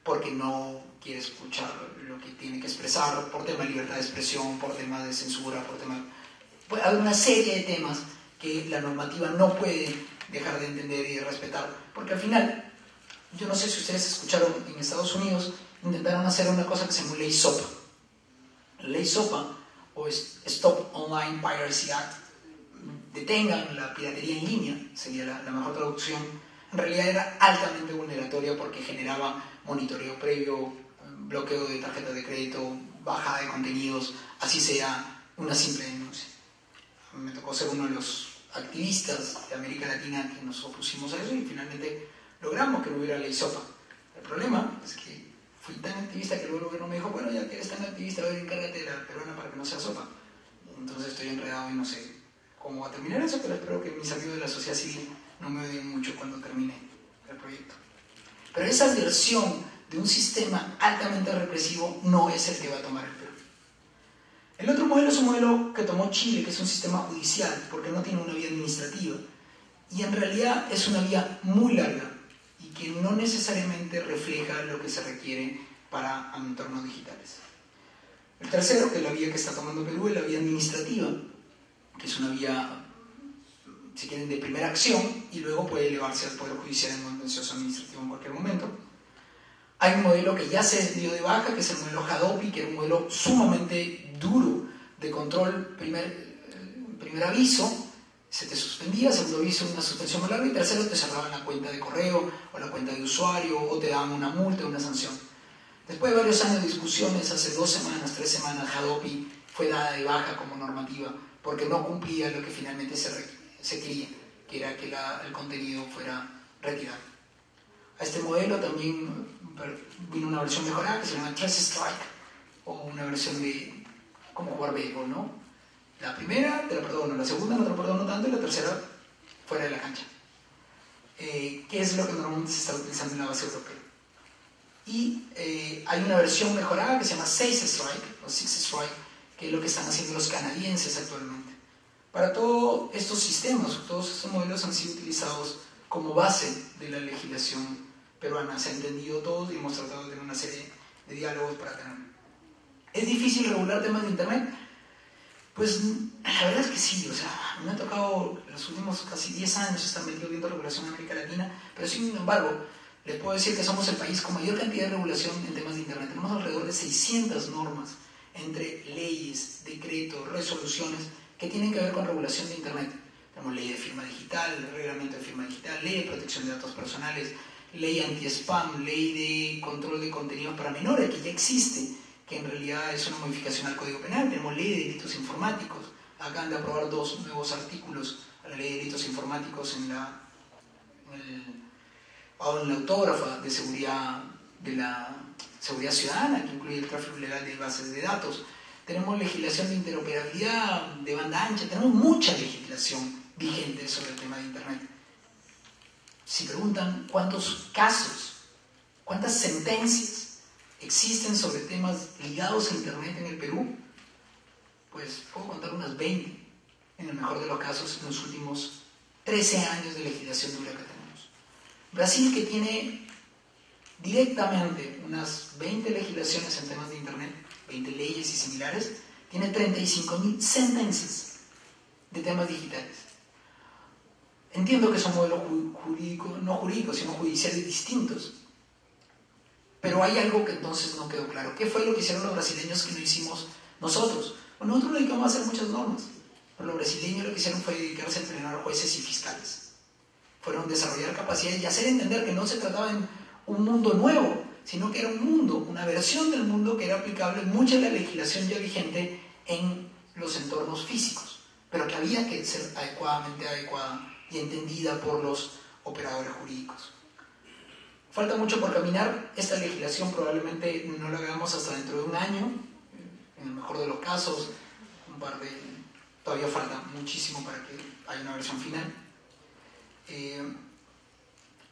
porque no quiere escuchar lo que tiene que expresar, por tema de libertad de expresión, por tema de censura, por tema... Pues, hay una serie de temas que la normativa no puede dejar de entender y de respetar, porque al final, yo no sé si ustedes escucharon, en Estados Unidos intentaron hacer una cosa que se llama Ley SOPA. La Ley SOPA, o Stop Online Piracy Act, detengan la piratería en línea, sería la mejor traducción. En realidad era altamente vulneratoria porque generaba monitoreo previo, bloqueo de tarjetas de crédito, bajada de contenidos, así sea una simple denuncia. Me tocó ser uno de los activistas de América Latina que nos opusimos a eso y finalmente logramos que no hubiera ley SOPA. El problema es que fui tan activista que luego el gobierno me dijo, bueno, ya que eres tan activista, a ver, encárgate de la peruana para que no sea SOPA. Entonces estoy enredado y no sé cómo va a terminar eso, pero espero que mis amigos de la sociedad civil no me odien mucho cuando termine el proyecto. Pero esa versión de un sistema altamente represivo no es el que va a tomar el Perú. El otro modelo es un modelo que tomó Chile, que es un sistema judicial, porque no tiene una vía administrativa. Y en realidad es una vía muy larga y que no necesariamente refleja lo que se requiere para entornos digitales. El tercero, que es la vía que está tomando Perú, es la vía administrativa, que es una vía, si quieren, de primera acción y luego puede elevarse al Poder Judicial en contencioso administrativo en cualquier momento. Hay un modelo que ya se dio de baja, que es el modelo Hadopi, que era un modelo sumamente duro de control. Primer aviso, se te suspendía, segundo aviso, una suspensión más larga, y tercero, te cerraban la cuenta de correo o la cuenta de usuario o te daban una multa o una sanción. Después de varios años de discusiones, hace 2 semanas, 3 semanas, Hadopi fue dada de baja como normativa porque no cumplía lo que finalmente se quería, que era que el contenido fuera retirado. A este modelo también vino una versión mejorada que se llama Trace Strike, o una versión de cómo jugar béisbol, ¿no? La primera te la perdono, la segunda no te la perdono tanto y la tercera fuera de la cancha. Que es lo que normalmente se está utilizando en la base europea. Y hay una versión mejorada que se llama Six Strike, que es lo que están haciendo los canadienses actualmente. Para todos estos sistemas, todos estos modelos han sido utilizados como base de la legislación peruana. Se ha entendido todos y hemos tratado de tener una serie de diálogos para tenerlo. ¿Es difícil regular temas de Internet? Pues la verdad es que sí, o sea, me ha tocado los últimos casi 10 años estar metido viendo regulación en América Latina, pero sin embargo, les puedo decir que somos el país con mayor cantidad de regulación en temas de Internet. Tenemos alrededor de 600 normas entre leyes, decretos, resoluciones que tienen que ver con regulación de Internet. Tenemos ley de firma digital, reglamento de firma digital, ley de protección de datos personales, ley anti-spam, ley de control de contenidos para menores, que ya existe, que en realidad es una modificación al Código Penal. Tenemos ley de delitos informáticos. Acaban de aprobar 2 nuevos artículos a la ley de delitos informáticos en la autógrafa de la seguridad ciudadana, que incluye el tráfico ilegal de bases de datos. Tenemos legislación de interoperabilidad, de banda ancha, tenemos mucha legislación vigente sobre el tema de Internet. Si preguntan cuántos casos, cuántas sentencias existen sobre temas ligados a Internet en el Perú, pues puedo contar unas 20, en el mejor de los casos, en los últimos 13 años de legislación dura que tenemos. Brasil, que tiene directamente unas 20 legislaciones en temas de Internet, 20 leyes y similares, tiene 35.000 sentencias de temas digitales. Entiendo que son modelos jurídicos, no jurídicos, sino judiciales distintos. Pero hay algo que entonces no quedó claro. ¿Qué fue lo que hicieron los brasileños que no hicimos nosotros? Bueno, nosotros nos dedicamos a hacer muchas normas, pero los brasileños lo que hicieron fue dedicarse a entrenar jueces y fiscales. Fueron desarrollar capacidades y hacer entender que no se trataba de un mundo nuevo, sino que era un mundo, una versión del mundo que era aplicable en mucha de la legislación ya vigente en los entornos físicos, pero que había que ser adecuadamente adecuada y entendida por los operadores jurídicos. Falta mucho por caminar. Esta legislación probablemente no la veamos hasta dentro de un año, en el mejor de los casos, todavía falta muchísimo para que haya una versión final.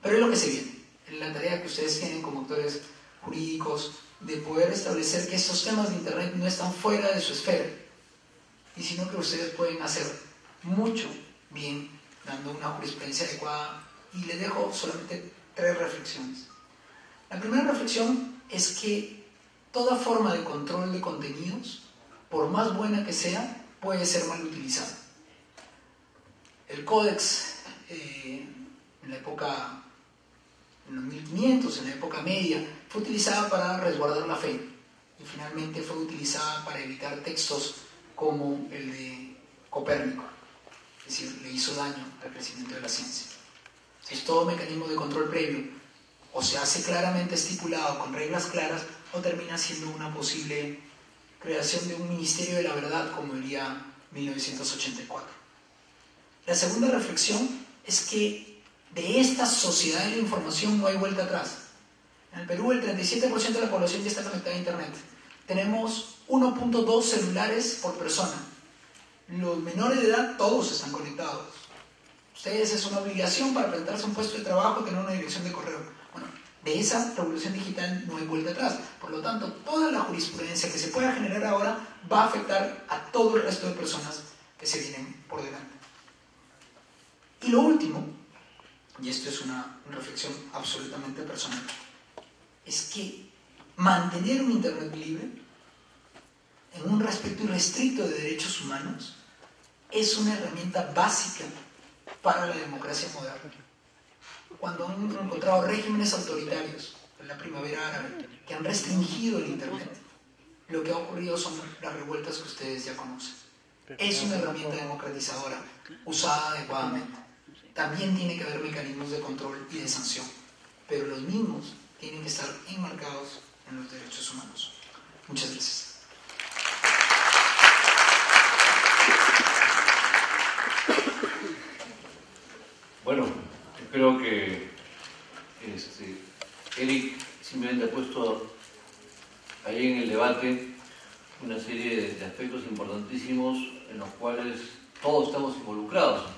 Pero es lo que se viene, la tarea que ustedes tienen como actores jurídicos de poder establecer que estos temas de Internet no están fuera de su esfera, y sino que ustedes pueden hacer mucho bien dando una jurisprudencia adecuada. Y les dejo solamente 3 reflexiones. La primera reflexión es que toda forma de control de contenidos, por más buena que sea, puede ser mal utilizada. El códex en la época, en los 1500, en la época media, fue utilizada para resguardar la fe, y finalmente fue utilizada para evitar textos como el de Copérnico, es decir, le hizo daño al crecimiento de la ciencia. Es todo mecanismo de control previo, o se hace claramente estipulado con reglas claras, o termina siendo una posible creación de un ministerio de la verdad, como diría 1984. La segunda reflexión es que de esta sociedad de la información no hay vuelta atrás. En el Perú el 37% de la población ya está conectada a Internet. Tenemos 1.2 celulares por persona. Los menores de edad todos están conectados. Ustedes es una obligación para presentarse a un puesto de trabajo y tener una dirección de correo. Bueno, de esa revolución digital no hay vuelta atrás. Por lo tanto, toda la jurisprudencia que se pueda generar ahora va a afectar a todo el resto de personas que se vienen por delante. Y lo último, y esto es una reflexión absolutamente personal, es que mantener un Internet libre en un respeto irrestricto de derechos humanos es una herramienta básica para la democracia moderna. Cuando han encontrado regímenes autoritarios, en la primavera árabe, que han restringido el Internet, lo que ha ocurrido son las revueltas que ustedes ya conocen. Es una herramienta democratizadora, usada adecuadamente. También tiene que haber mecanismos de control y de sanción, pero los mismos tienen que estar enmarcados en los derechos humanos. Muchas gracias. Bueno, espero que Eric simplemente ha puesto ahí en el debate una serie de aspectos importantísimos en los cuales todos estamos involucrados,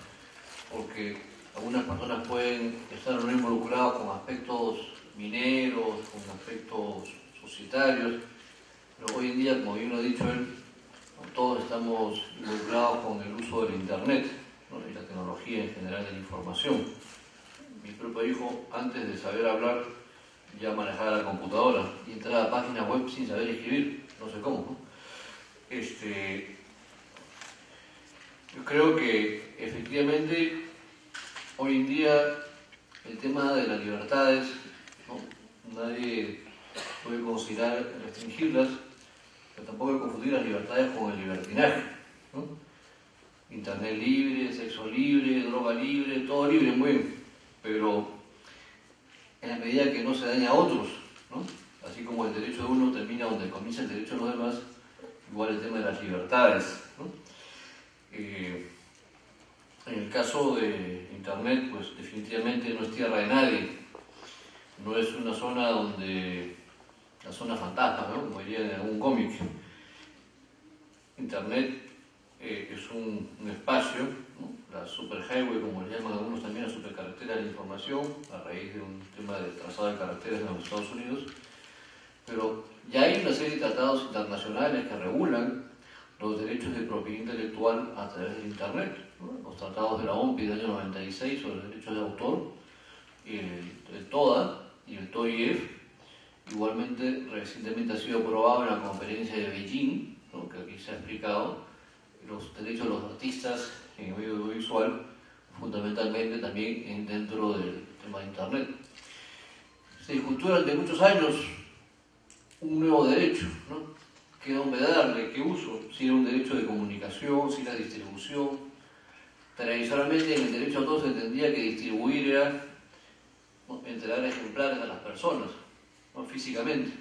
porque algunas personas pueden estar no involucradas con aspectos mineros, con aspectos societarios, pero hoy en día, como bien lo ha dicho él, todos estamos involucrados con el uso del Internet, ¿no? Y la tecnología en general de la información. Mi propio hijo, antes de saber hablar, ya manejaba la computadora y entraba a páginas web sin saber escribir, no sé cómo, ¿no? Yo creo que efectivamente hoy en día el tema de las libertades, ¿no? Nadie puede considerar restringirlas, pero tampoco hay que confundir las libertades con el libertinaje, ¿no? Internet libre, sexo libre, droga libre, todo libre, muy bien, pero en la medida que no se daña a otros, ¿no? Así como el derecho de uno termina donde comienza el derecho de los demás, igual el tema de las libertades, ¿no? En el caso de Internet, pues definitivamente no es tierra de nadie, no es una zona donde, la zona fantasma, ¿no? Como diría en algún cómic. Internet es un espacio, ¿no? La superhighway, como le llaman algunos también, la supercarretera de la información, a raíz de un tema de trazado de carreteras en los Estados Unidos, pero ya hay una serie de tratados internacionales que regulan los derechos de propiedad intelectual a través de Internet, ¿no? Los tratados de la OMPI del año 96 sobre derechos de autor, el TODA y el TOIF. Igualmente, recientemente ha sido aprobado en la conferencia de Beijing, ¿no? Que aquí se ha explicado, los derechos de los artistas en el medio audiovisual, fundamentalmente también dentro del tema de Internet. Se discutió durante muchos años un nuevo derecho, ¿no? qué nombre darle, qué uso, si era un derecho de comunicación, si era distribución. Tradicionalmente en el derecho de autor se entendía que distribuir era, ¿no?, entregar ejemplares a las personas, ¿no?, físicamente,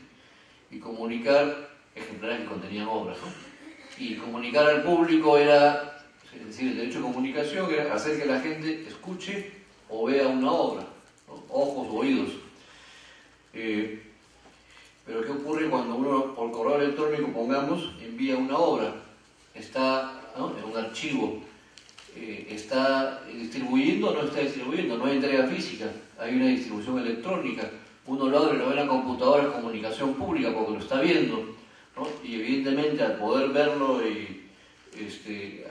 y comunicar ejemplares que contenían obras, ¿no? Y comunicar al público era, es decir, el derecho de comunicación era hacer que la gente escuche o vea una obra, ¿no?, ojos o oídos. Pero ¿qué ocurre cuando uno por correo electrónico, pongamos, envía una obra? Está, ¿no?, en un archivo, está distribuyendo o no está distribuyendo, no hay entrega física, hay una distribución electrónica. Uno lo abre, lo ve en la computadora, es comunicación pública porque lo está viendo, ¿no? Y evidentemente al poder verlo y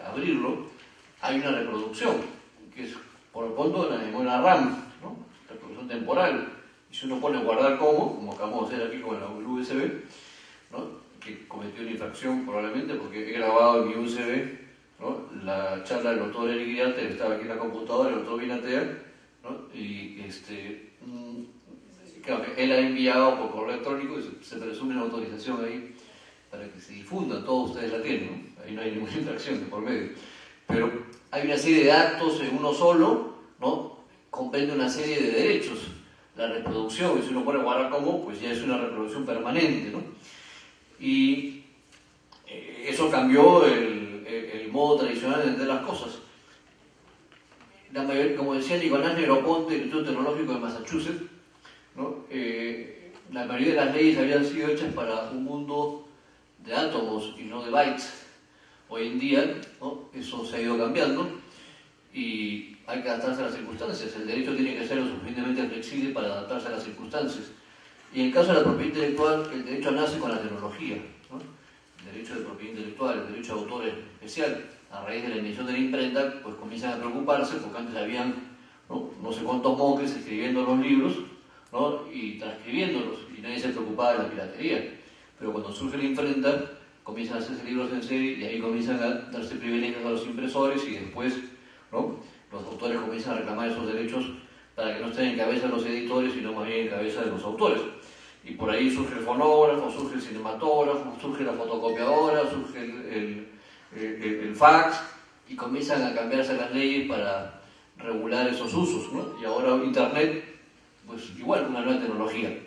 abrirlo, hay una reproducción, que es por el fondo de la memoria RAM, ¿no?, reproducción temporal. Y si uno pone guardar como acabamos de hacer aquí con el USB, ¿no?, que cometió una infracción probablemente porque he grabado en mi USB, ¿no?, la charla del doctor Eric Iriarte, que estaba aquí en la computadora, el doctor Vinatea, ¿no?, y claro, él ha enviado por correo electrónico y se presume una autorización ahí para que se difunda, todos ustedes la tienen, ¿no? Ahí no hay ninguna infracción de por medio. Pero hay una serie de actos en uno solo, ¿no?, comprende una serie de derechos. La reproducción, y si uno pone guardar como, pues ya es una reproducción permanente, ¿no? Y eso cambió el modo tradicional de entender las cosas. La mayoría, como decía Nicolás Negroponte del Instituto Tecnológico de Massachusetts, ¿no?, la mayoría de las leyes habían sido hechas para un mundo de átomos y no de bytes. Hoy en día, ¿no?, eso se ha ido cambiando y hay que adaptarse a las circunstancias. El derecho tiene que ser lo suficientemente flexible para adaptarse a las circunstancias. Y en el caso de la propiedad intelectual, el derecho nace con la tecnología, ¿no? El derecho de propiedad intelectual, el derecho de autor especial. A raíz de la emisión de la imprenta, pues comienzan a preocuparse porque antes habían, no sé cuántos monjes escribiendo los libros, ¿no?, y transcribiéndolos, y nadie se preocupaba de la piratería. Pero cuando surge la imprenta, comienzan a hacerse libros en serie y ahí comienzan a darse privilegios a los impresores y después, ¿no?, los autores comienzan a reclamar esos derechos para que no estén en cabeza de los editores, sino más bien en cabeza de los autores. Y por ahí surge el fonógrafo, surge el cinematógrafo, surge la fotocopiadora, surge el fax, y comienzan a cambiarse las leyes para regular esos usos, ¿no? Y ahora Internet, pues igual, una nueva tecnología,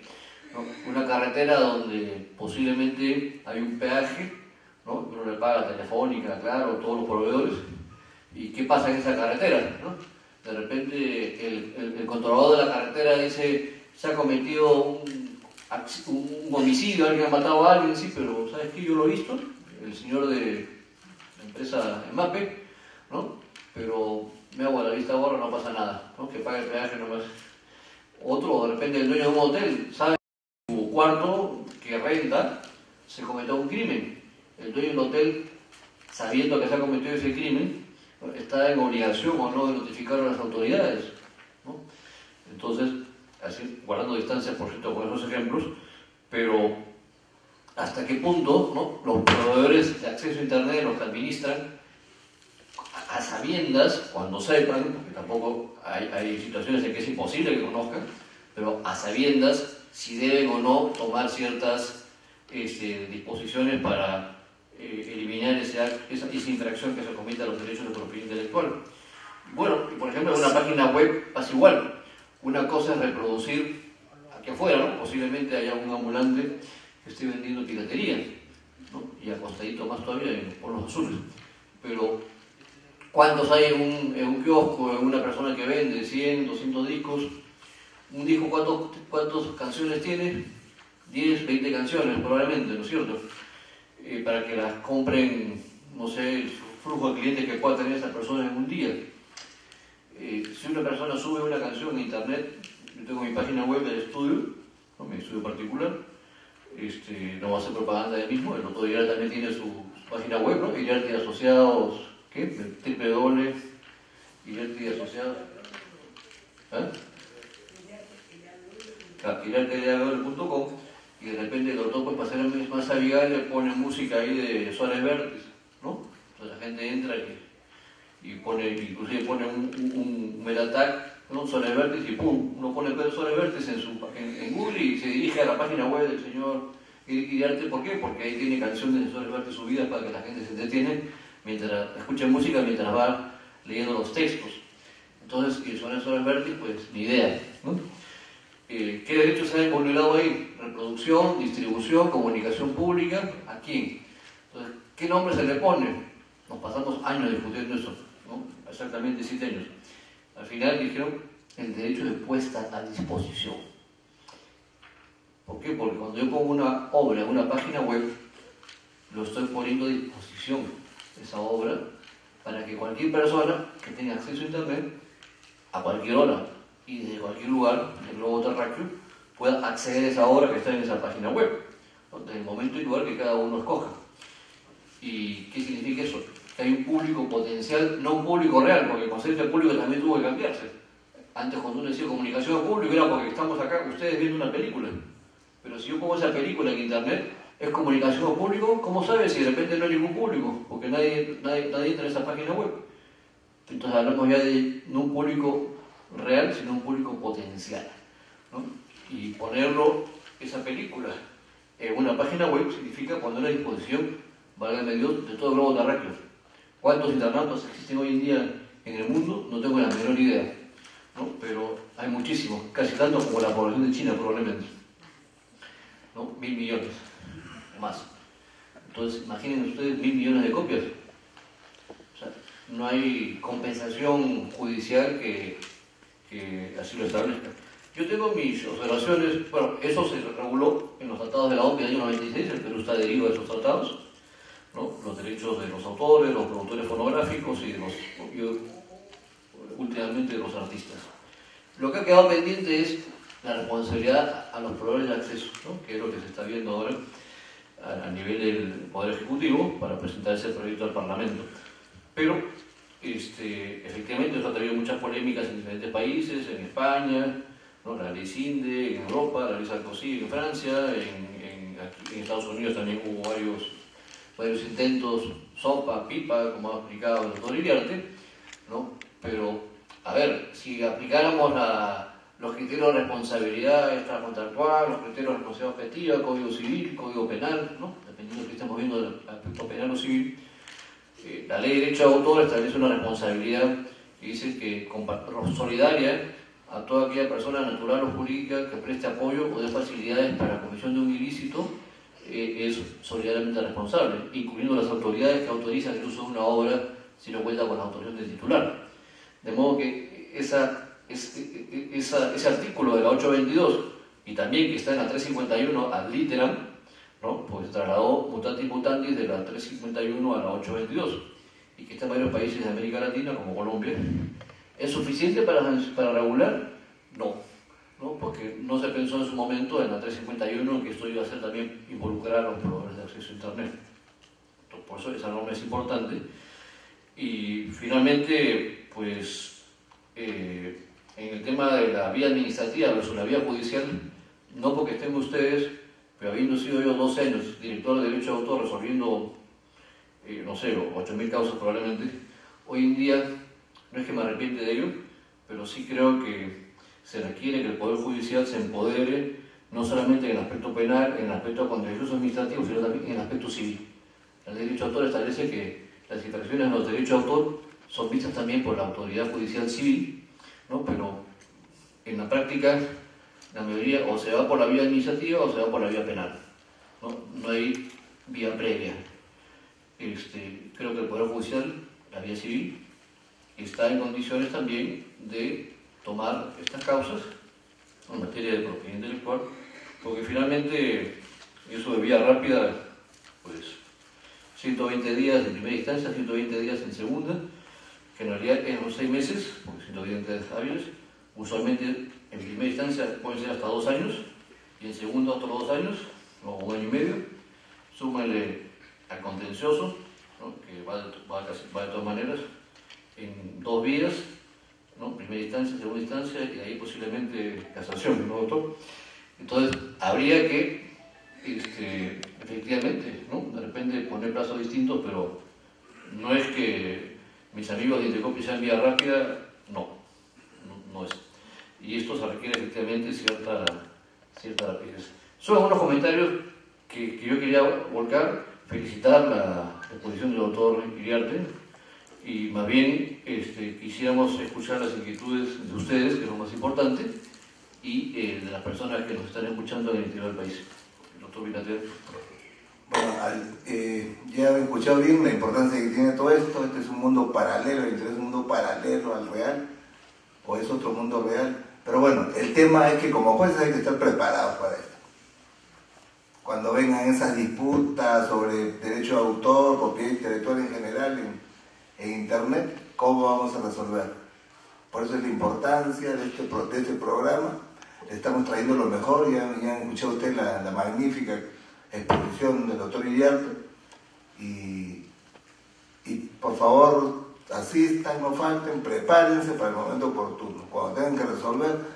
¿no? Una carretera donde posiblemente hay un peaje, ¿no?, uno le paga a Telefónica, Claro, todos los proveedores. ¿Y qué pasa en esa carretera, ¿no? De repente el controlador de la carretera dice, se ha cometido un homicidio, alguien ha matado a alguien, sí, pero ¿sabes qué? Yo lo he visto, el señor de la empresa EMAPE, ¿no?, pero me hago a la vista ahora, no pasa nada, ¿no?, que pague el peaje nomás. Otro, de repente el dueño de un hotel sabe que en su cuarto que renta se cometió un crimen. El dueño del hotel, sabiendo que se ha cometido ese crimen, está en obligación o no de notificar a las autoridades, ¿no? Entonces, así, guardando distancias, por cierto, con esos ejemplos, pero hasta qué punto, ¿no?, los proveedores de acceso a Internet, los que administran, a sabiendas, cuando sepan, porque tampoco hay situaciones en que es imposible que conozcan, pero a sabiendas si deben o no tomar ciertas disposiciones para eliminar esa infracción que se comete a los derechos de propiedad intelectual. Bueno, y por ejemplo, en una página web pasa igual. Una cosa es reproducir aquí afuera, ¿no? Posiblemente haya un ambulante que esté vendiendo piratería, ¿no?, y acostadito más todavía en los polos azules. Pero ¿cuántos hay en un kiosco, en una persona que vende 100, 200 discos? Un disco, ¿cuántas canciones tiene? 10, 20 canciones probablemente, ¿no es cierto? Para que las compren, no sé, el flujo de clientes que pueda tener esa persona en un día. Si una persona sube una canción a internet, yo tengo mi página web del estudio, ¿no?, mi estudio particular, no va a hacer propaganda de mismo, el doctor Iriarte también tiene su página web, ¿no?, Iriarte y Asociados, ¿qué? Iriarte y Asociados, iriartedeagol.com, y de repente el doctor, pues para ser más amigable, pone música ahí de Suárez Vértiz, ¿no? Entonces la gente entra y pone, inclusive pone un metatag, ¿no?, Suárez Vértiz, y pum, uno pone Suárez Vértiz en Google y se dirige a la página web del señor Iriarte, ¿por qué? Porque ahí tiene canciones de Soler Verde subidas para que la gente se entretiene mientras escucha música, mientras va leyendo los textos. Entonces, y Soler Verde, pues ni idea, ¿no? ¿Qué derechos se han vulnerado ahí? Reproducción, distribución, comunicación pública, ¿a quién? Entonces, ¿qué nombre se le pone? Nos pasamos años discutiendo eso, ¿no? Exactamente 7 años. Al final dijeron el derecho de puesta a disposición. ¿Por qué? Porque cuando yo pongo una obra en una página web, lo estoy poniendo a disposición, esa obra, para que cualquier persona que tenga acceso a Internet, a cualquier hora y desde cualquier lugar del globo terráqueo, pueda acceder a esa obra que está en esa página web, ¿no? Desde el momento y lugar que cada uno escoja. ¿Y qué significa eso? Que hay un público potencial, no un público real, porque el concepto de público también tuvo que cambiarse. Antes, cuando uno decía comunicación de público, era porque estamos acá, ustedes viendo una película. Pero si yo pongo esa película en Internet, ¿es comunicación de público? ¿Cómo sabes si de repente no hay ningún público? Porque nadie entra en esa página web. Entonces hablamos ya de no un público real, sino un público potencial, ¿no? Y ponerlo, esa película, en una página web significa poner a disposición, válgame Dios, de todo el globo terráqueo. ¿Cuántos internautas existen hoy en día en el mundo? No tengo la menor idea, ¿no? Pero hay muchísimos, casi tanto como la población de China probablemente, ¿no? 1.000 millones o más. Entonces, imaginen ustedes 1.000 millones de copias. O sea, no hay compensación judicial que así lo establezca. Yo tengo mis observaciones. Bueno, eso se reguló en los tratados de la OMS del año 96, el Perú está adherido a esos tratados, ¿no? Los derechos de los autores, los productores fonográficos y últimamente de los artistas. Lo que ha quedado pendiente es la responsabilidad a los proveedores de acceso, ¿no? Que es lo que se está viendo ahora a nivel del Poder Ejecutivo para presentar ese proyecto al Parlamento. Pero efectivamente eso ha traído muchas polémicas en diferentes países, en España, ¿no? La ley CINDE, en Europa, la ley Sarkozy en Francia, aquí en Estados Unidos también hubo varios intentos, sopa, pipa, como ha explicado el doctor Iriarte, ¿no? Pero, a ver, si aplicáramos los criterios de responsabilidad extracontractual, los criterios de responsabilidad objetiva, Código Civil, Código Penal, ¿no? Dependiendo de lo que estemos viendo del aspecto penal o civil, la ley de derecho de autor establece una responsabilidad que dice que solidaria a toda aquella persona natural o jurídica que preste apoyo o dé facilidades para la comisión de un ilícito, es solidariamente responsable, incluyendo las autoridades que autorizan el uso de una obra si no cuenta con la autorización del titular. De modo que ese artículo de la 822 y también que está en la 351 ad literam, ¿no? Pues trasladó mutatis mutandis de la 351 a la 822 y que está en varios países de América Latina como Colombia. ¿Es suficiente para regular? No, porque no se pensó en su momento en la 351 que esto iba a ser también involucrar a los proveedores de acceso a Internet. Entonces, por eso esa norma es importante. Y finalmente, pues en el tema de la vía administrativa versus la vía judicial, no porque estén ustedes, pero habiendo sido yo 12 años director de derecho de autor resolviendo, no sé, 8.000 causas probablemente, hoy en día no es que me arrepiente de ello, pero sí creo que se requiere que el Poder Judicial se empodere no solamente en el aspecto penal, en el aspecto contencioso administrativo, sino también en el aspecto civil. El derecho de autor establece que las infracciones de los derechos de autor son vistas también por la autoridad judicial civil, ¿no? Pero en la práctica la mayoría o se va por la vía administrativa o se va por la vía penal, no hay vía previa. Creo que el Poder Judicial, la vía civil, está en condiciones también de tomar estas causas en materia de propiedad intelectual, porque finalmente eso de vía rápida, pues 120 días en primera instancia, 120 días en segunda, que en realidad en los 6 meses, porque 120 días hábiles, usualmente en primera instancia pueden ser hasta 2 años, y en segunda otros 2 años, o 1 año y medio, súmale al contencioso, ¿no? Que va de todas maneras, en 2 vías, ¿no? Primera instancia, segunda instancia, y ahí posiblemente casación, ¿no, doctor? Entonces, habría que, efectivamente, ¿no? De repente poner plazos distintos, pero no es que mis amigos de Indecopy sean vía rápida, no es. Y esto se requiere efectivamente cierta rapidez. Son algunos comentarios que yo quería volcar, felicitar la exposición del doctor Iriarte, y más bien quisiéramos escuchar las inquietudes de ustedes, que es lo más importante, y de las personas que nos están escuchando en el interior del país. El doctor Vinatea. Bueno, ya he escuchado bien la importancia que tiene todo esto. Este es un mundo paralelo, el interés es un mundo paralelo al real, o es otro mundo real. Pero bueno, el tema es que como jueces hay que estar preparados para esto. Cuando vengan esas disputas sobre derecho de autor, propiedad intelectual en general en Internet, ¿cómo vamos a resolver? Por eso es la importancia de este programa. Le estamos trayendo lo mejor. Ya han escuchado ustedes la magnífica exposición del doctor Iriarte. Y por favor, asistan, no falten, prepárense para el momento oportuno. Cuando tengan que resolver,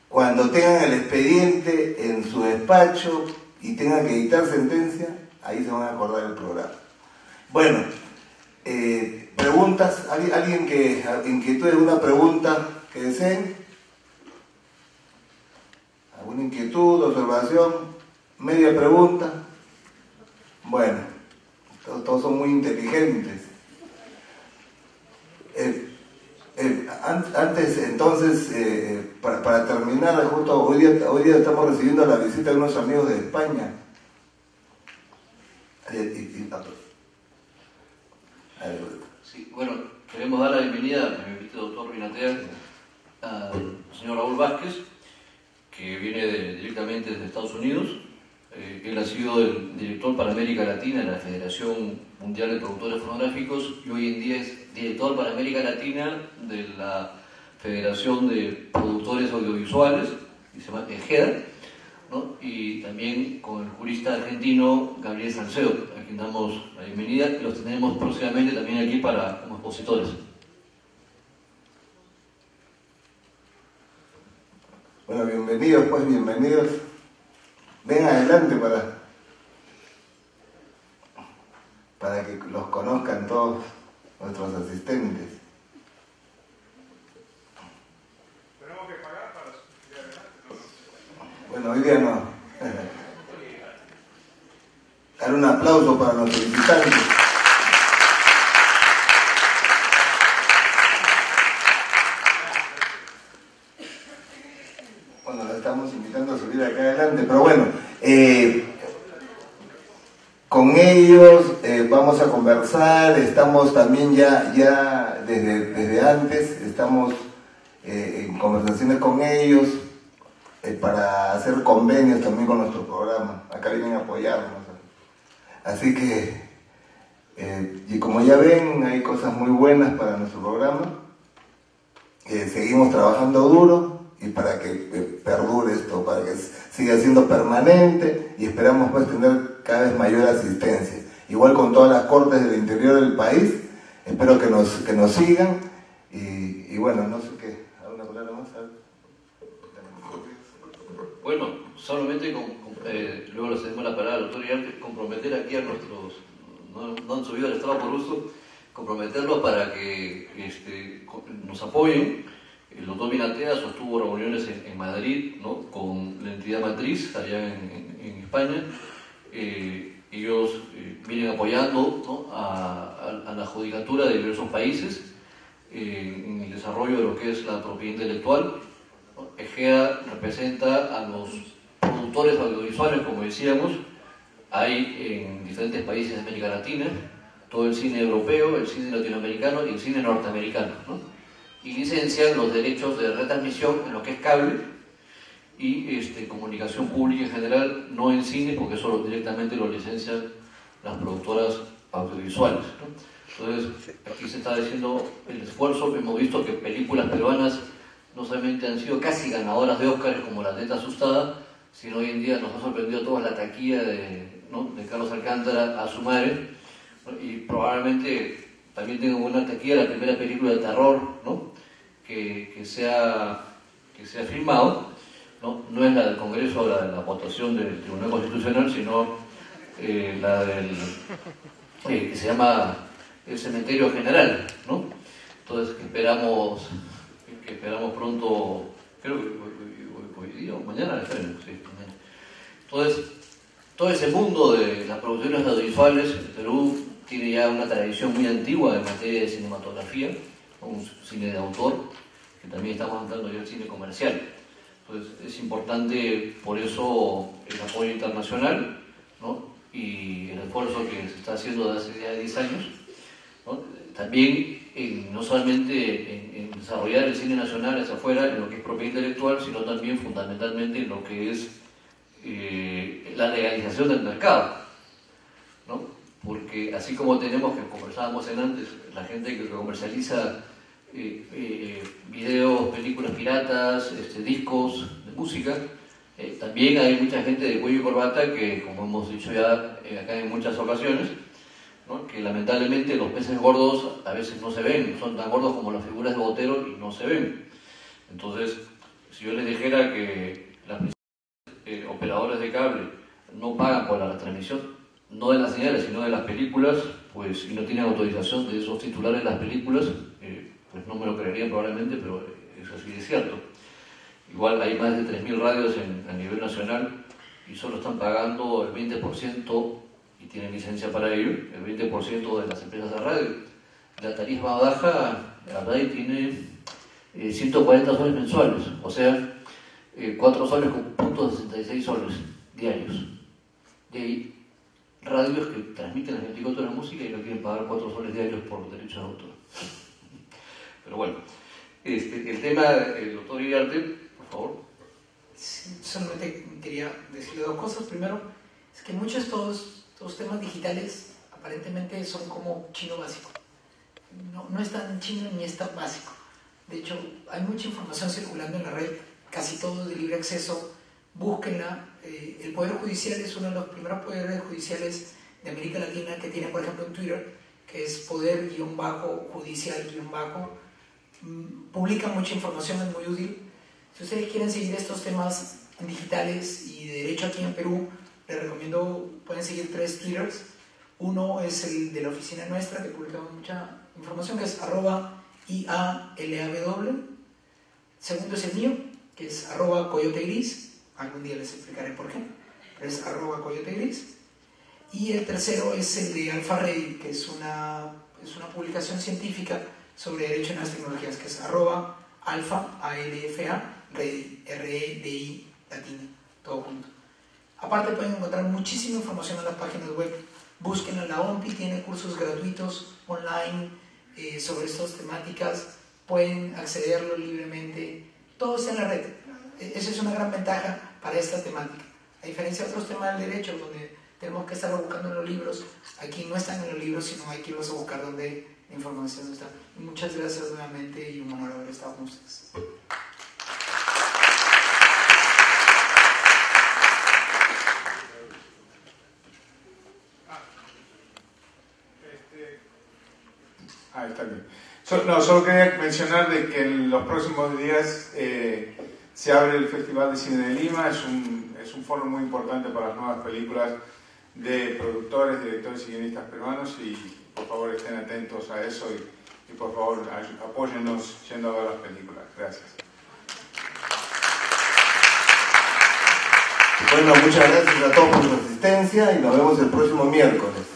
cuando tengan el expediente en su despacho y tengan que dictar sentencia, ahí se van a acordar del programa. Bueno, preguntas, ¿alguien que inquietud alguna pregunta que deseen? ¿Alguna inquietud, observación, media pregunta? Bueno, todos son muy inteligentes. Antes, entonces, para terminar, justo hoy día estamos recibiendo la visita de unos amigos de España. Sí, bueno, queremos dar la bienvenida, me invita el doctor Vinatea, al señor Raúl Vázquez, que viene directamente desde Estados Unidos. Él ha sido el director para América Latina de la Federación Mundial de Productores Fonográficos y hoy en día es director para América Latina de la Federación de Productores Audiovisuales, que se llama EGEDA, ¿no? Y también con el jurista argentino Gabriel Salcedo, a quien damos la bienvenida, y los tenemos próximamente también aquí como expositores. Bueno, bienvenidos, pues bienvenidos. Ven adelante para que los conozcan todos nuestros asistentes. Tenemos que pagar para subir adelante, ¿no? Bueno, hoy día no. Dar un aplauso para nuestros visitantes. Bueno, la estamos invitando a subir acá adelante, pero bueno, con ellos vamos a conversar. Estamos también ya desde antes, estamos en conversaciones con ellos para hacer convenios también con nuestro programa. Acá vienen a apoyarnos. Así que, y como ya ven, hay cosas muy buenas para nuestro programa. Seguimos trabajando duro y para que perdure esto, para que siga siendo permanente, y esperamos pues tener cada vez mayor asistencia. Igual con todas las cortes del interior del país, espero que nos sigan y bueno, no sé qué, ¿alguna palabra más? Bueno, solamente luego le cedemos la palabra al doctor Iriarte, comprometer aquí a nuestros, no han subido al estrado por gusto, comprometerlos para que nos apoyen. El doctor Vinatea sostuvo reuniones en Madrid, ¿no?, con la entidad matriz allá en España. Ellos vienen apoyando, ¿no?, a la judicatura de diversos países en el desarrollo de lo que es la propiedad intelectual. EGEA representa a los productores audiovisuales, como decíamos. Hay en diferentes países de América Latina todo el cine europeo, el cine latinoamericano y el cine norteamericano, ¿no? Y licencian los derechos de retransmisión en lo que es cable y comunicación pública en general, no en cine, porque eso directamente lo licencian las productoras audiovisuales, ¿no? Entonces, aquí se está haciendo el esfuerzo. Hemos visto que películas peruanas no solamente han sido casi ganadoras de Óscar, como La Neta Asustada, sino hoy en día nos ha sorprendido a todos la taquilla de Carlos Alcántara a su madre, ¿no? Y probablemente también tenga una taquilla la primera película de terror, ¿no?, que se ha filmado, ¿no? No es la del Congreso o la de la votación del Tribunal Constitucional, sino la del que se llama El Cementerio General, ¿no? Entonces, que esperamos pronto, creo que hoy día o mañana la estreno, sí, mañana. Entonces, todo ese mundo de las producciones audiovisuales, el Perú tiene ya una tradición muy antigua en materia de cinematografía, un cine de autor, que también estamos entrando ya al cine comercial. Entonces es importante por eso el apoyo internacional, ¿no? Y el esfuerzo que se está haciendo desde hace ya 10 años, ¿no? También no solamente en desarrollar el cine nacional hacia afuera, en lo que es propiedad intelectual, sino también fundamentalmente en lo que es la legalización del mercado, ¿no? Porque así como tenemos, que conversábamos en antes, la gente que comercializa videos, películas piratas, discos de música, también hay mucha gente de cuello y corbata que, como hemos dicho ya acá en muchas ocasiones, ¿no? Que lamentablemente los peces gordos a veces no se ven, son tan gordos como las figuras de Botero y no se ven. Entonces, si yo les dijera que las operadores de cable no pagan por la retransmisión, no de las señales, sino de las películas, pues, y no tienen autorización de esos titulares de las películas, pues no me lo creerían probablemente, pero eso sí es cierto. Igual hay más de 3.000 radios a nivel nacional y solo están pagando el 20%, y tienen licencia para ello, el 20% de las empresas de radio. La tarifa baja, la radio tiene 140 soles mensuales, o sea, 4 soles con punto 66 soles diarios. De ahí, radios que transmiten las 24 horas de música y no quieren pagar 4 soles diarios por derechos de autor. Pero bueno, el tema del doctor Iriarte, por favor. Sí, solamente quería decirle dos cosas. Primero, es que muchos de estos temas digitales aparentemente son como chino básico. No es tan chino ni es tan básico. De hecho, hay mucha información circulando en la red, casi todo es de libre acceso. Búsquenla. El Poder Judicial es uno de los primeros poderes judiciales de América Latina que tiene, por ejemplo, en Twitter, que es poder-judicial-. Publica mucha información, es muy útil. Si ustedes quieren seguir estos temas digitales y de derecho aquí en Perú, les recomiendo, pueden seguir 3 Twitters. Uno es el de la oficina nuestra, que publicamos mucha información, que es @IALAW. Segundo es el mío, que es @CoyoteGris. Algún día les explicaré por qué, pero es @CoyoteGris. Y el tercero es el de Alfa Redi, que es una publicación científica sobre derecho en las tecnologías, que es @alfa, ALFA, Redi, REDI, latina, todo junto. Aparte pueden encontrar muchísima información en las páginas web. Busquen a la OMPI, tiene cursos gratuitos online sobre estas temáticas. Pueden accederlo libremente. Todo está en la red. Esa es una gran ventaja para esta temática. A diferencia de otros temas del derecho, donde tenemos que estarlo buscando en los libros, aquí no están en los libros, sino hay que irlos a buscar donde la información está. Y muchas gracias nuevamente y un honor haber estado con ustedes. Está bien. Solo quería mencionar de que en los próximos días se abre el Festival de Cine de Lima. Es un foro muy importante para las nuevas películas de productores, directores y guionistas peruanos, y por favor estén atentos a eso y por favor apóyennos yendo a ver las películas. Gracias. Bueno, muchas gracias a todos por su asistencia y nos vemos el próximo miércoles.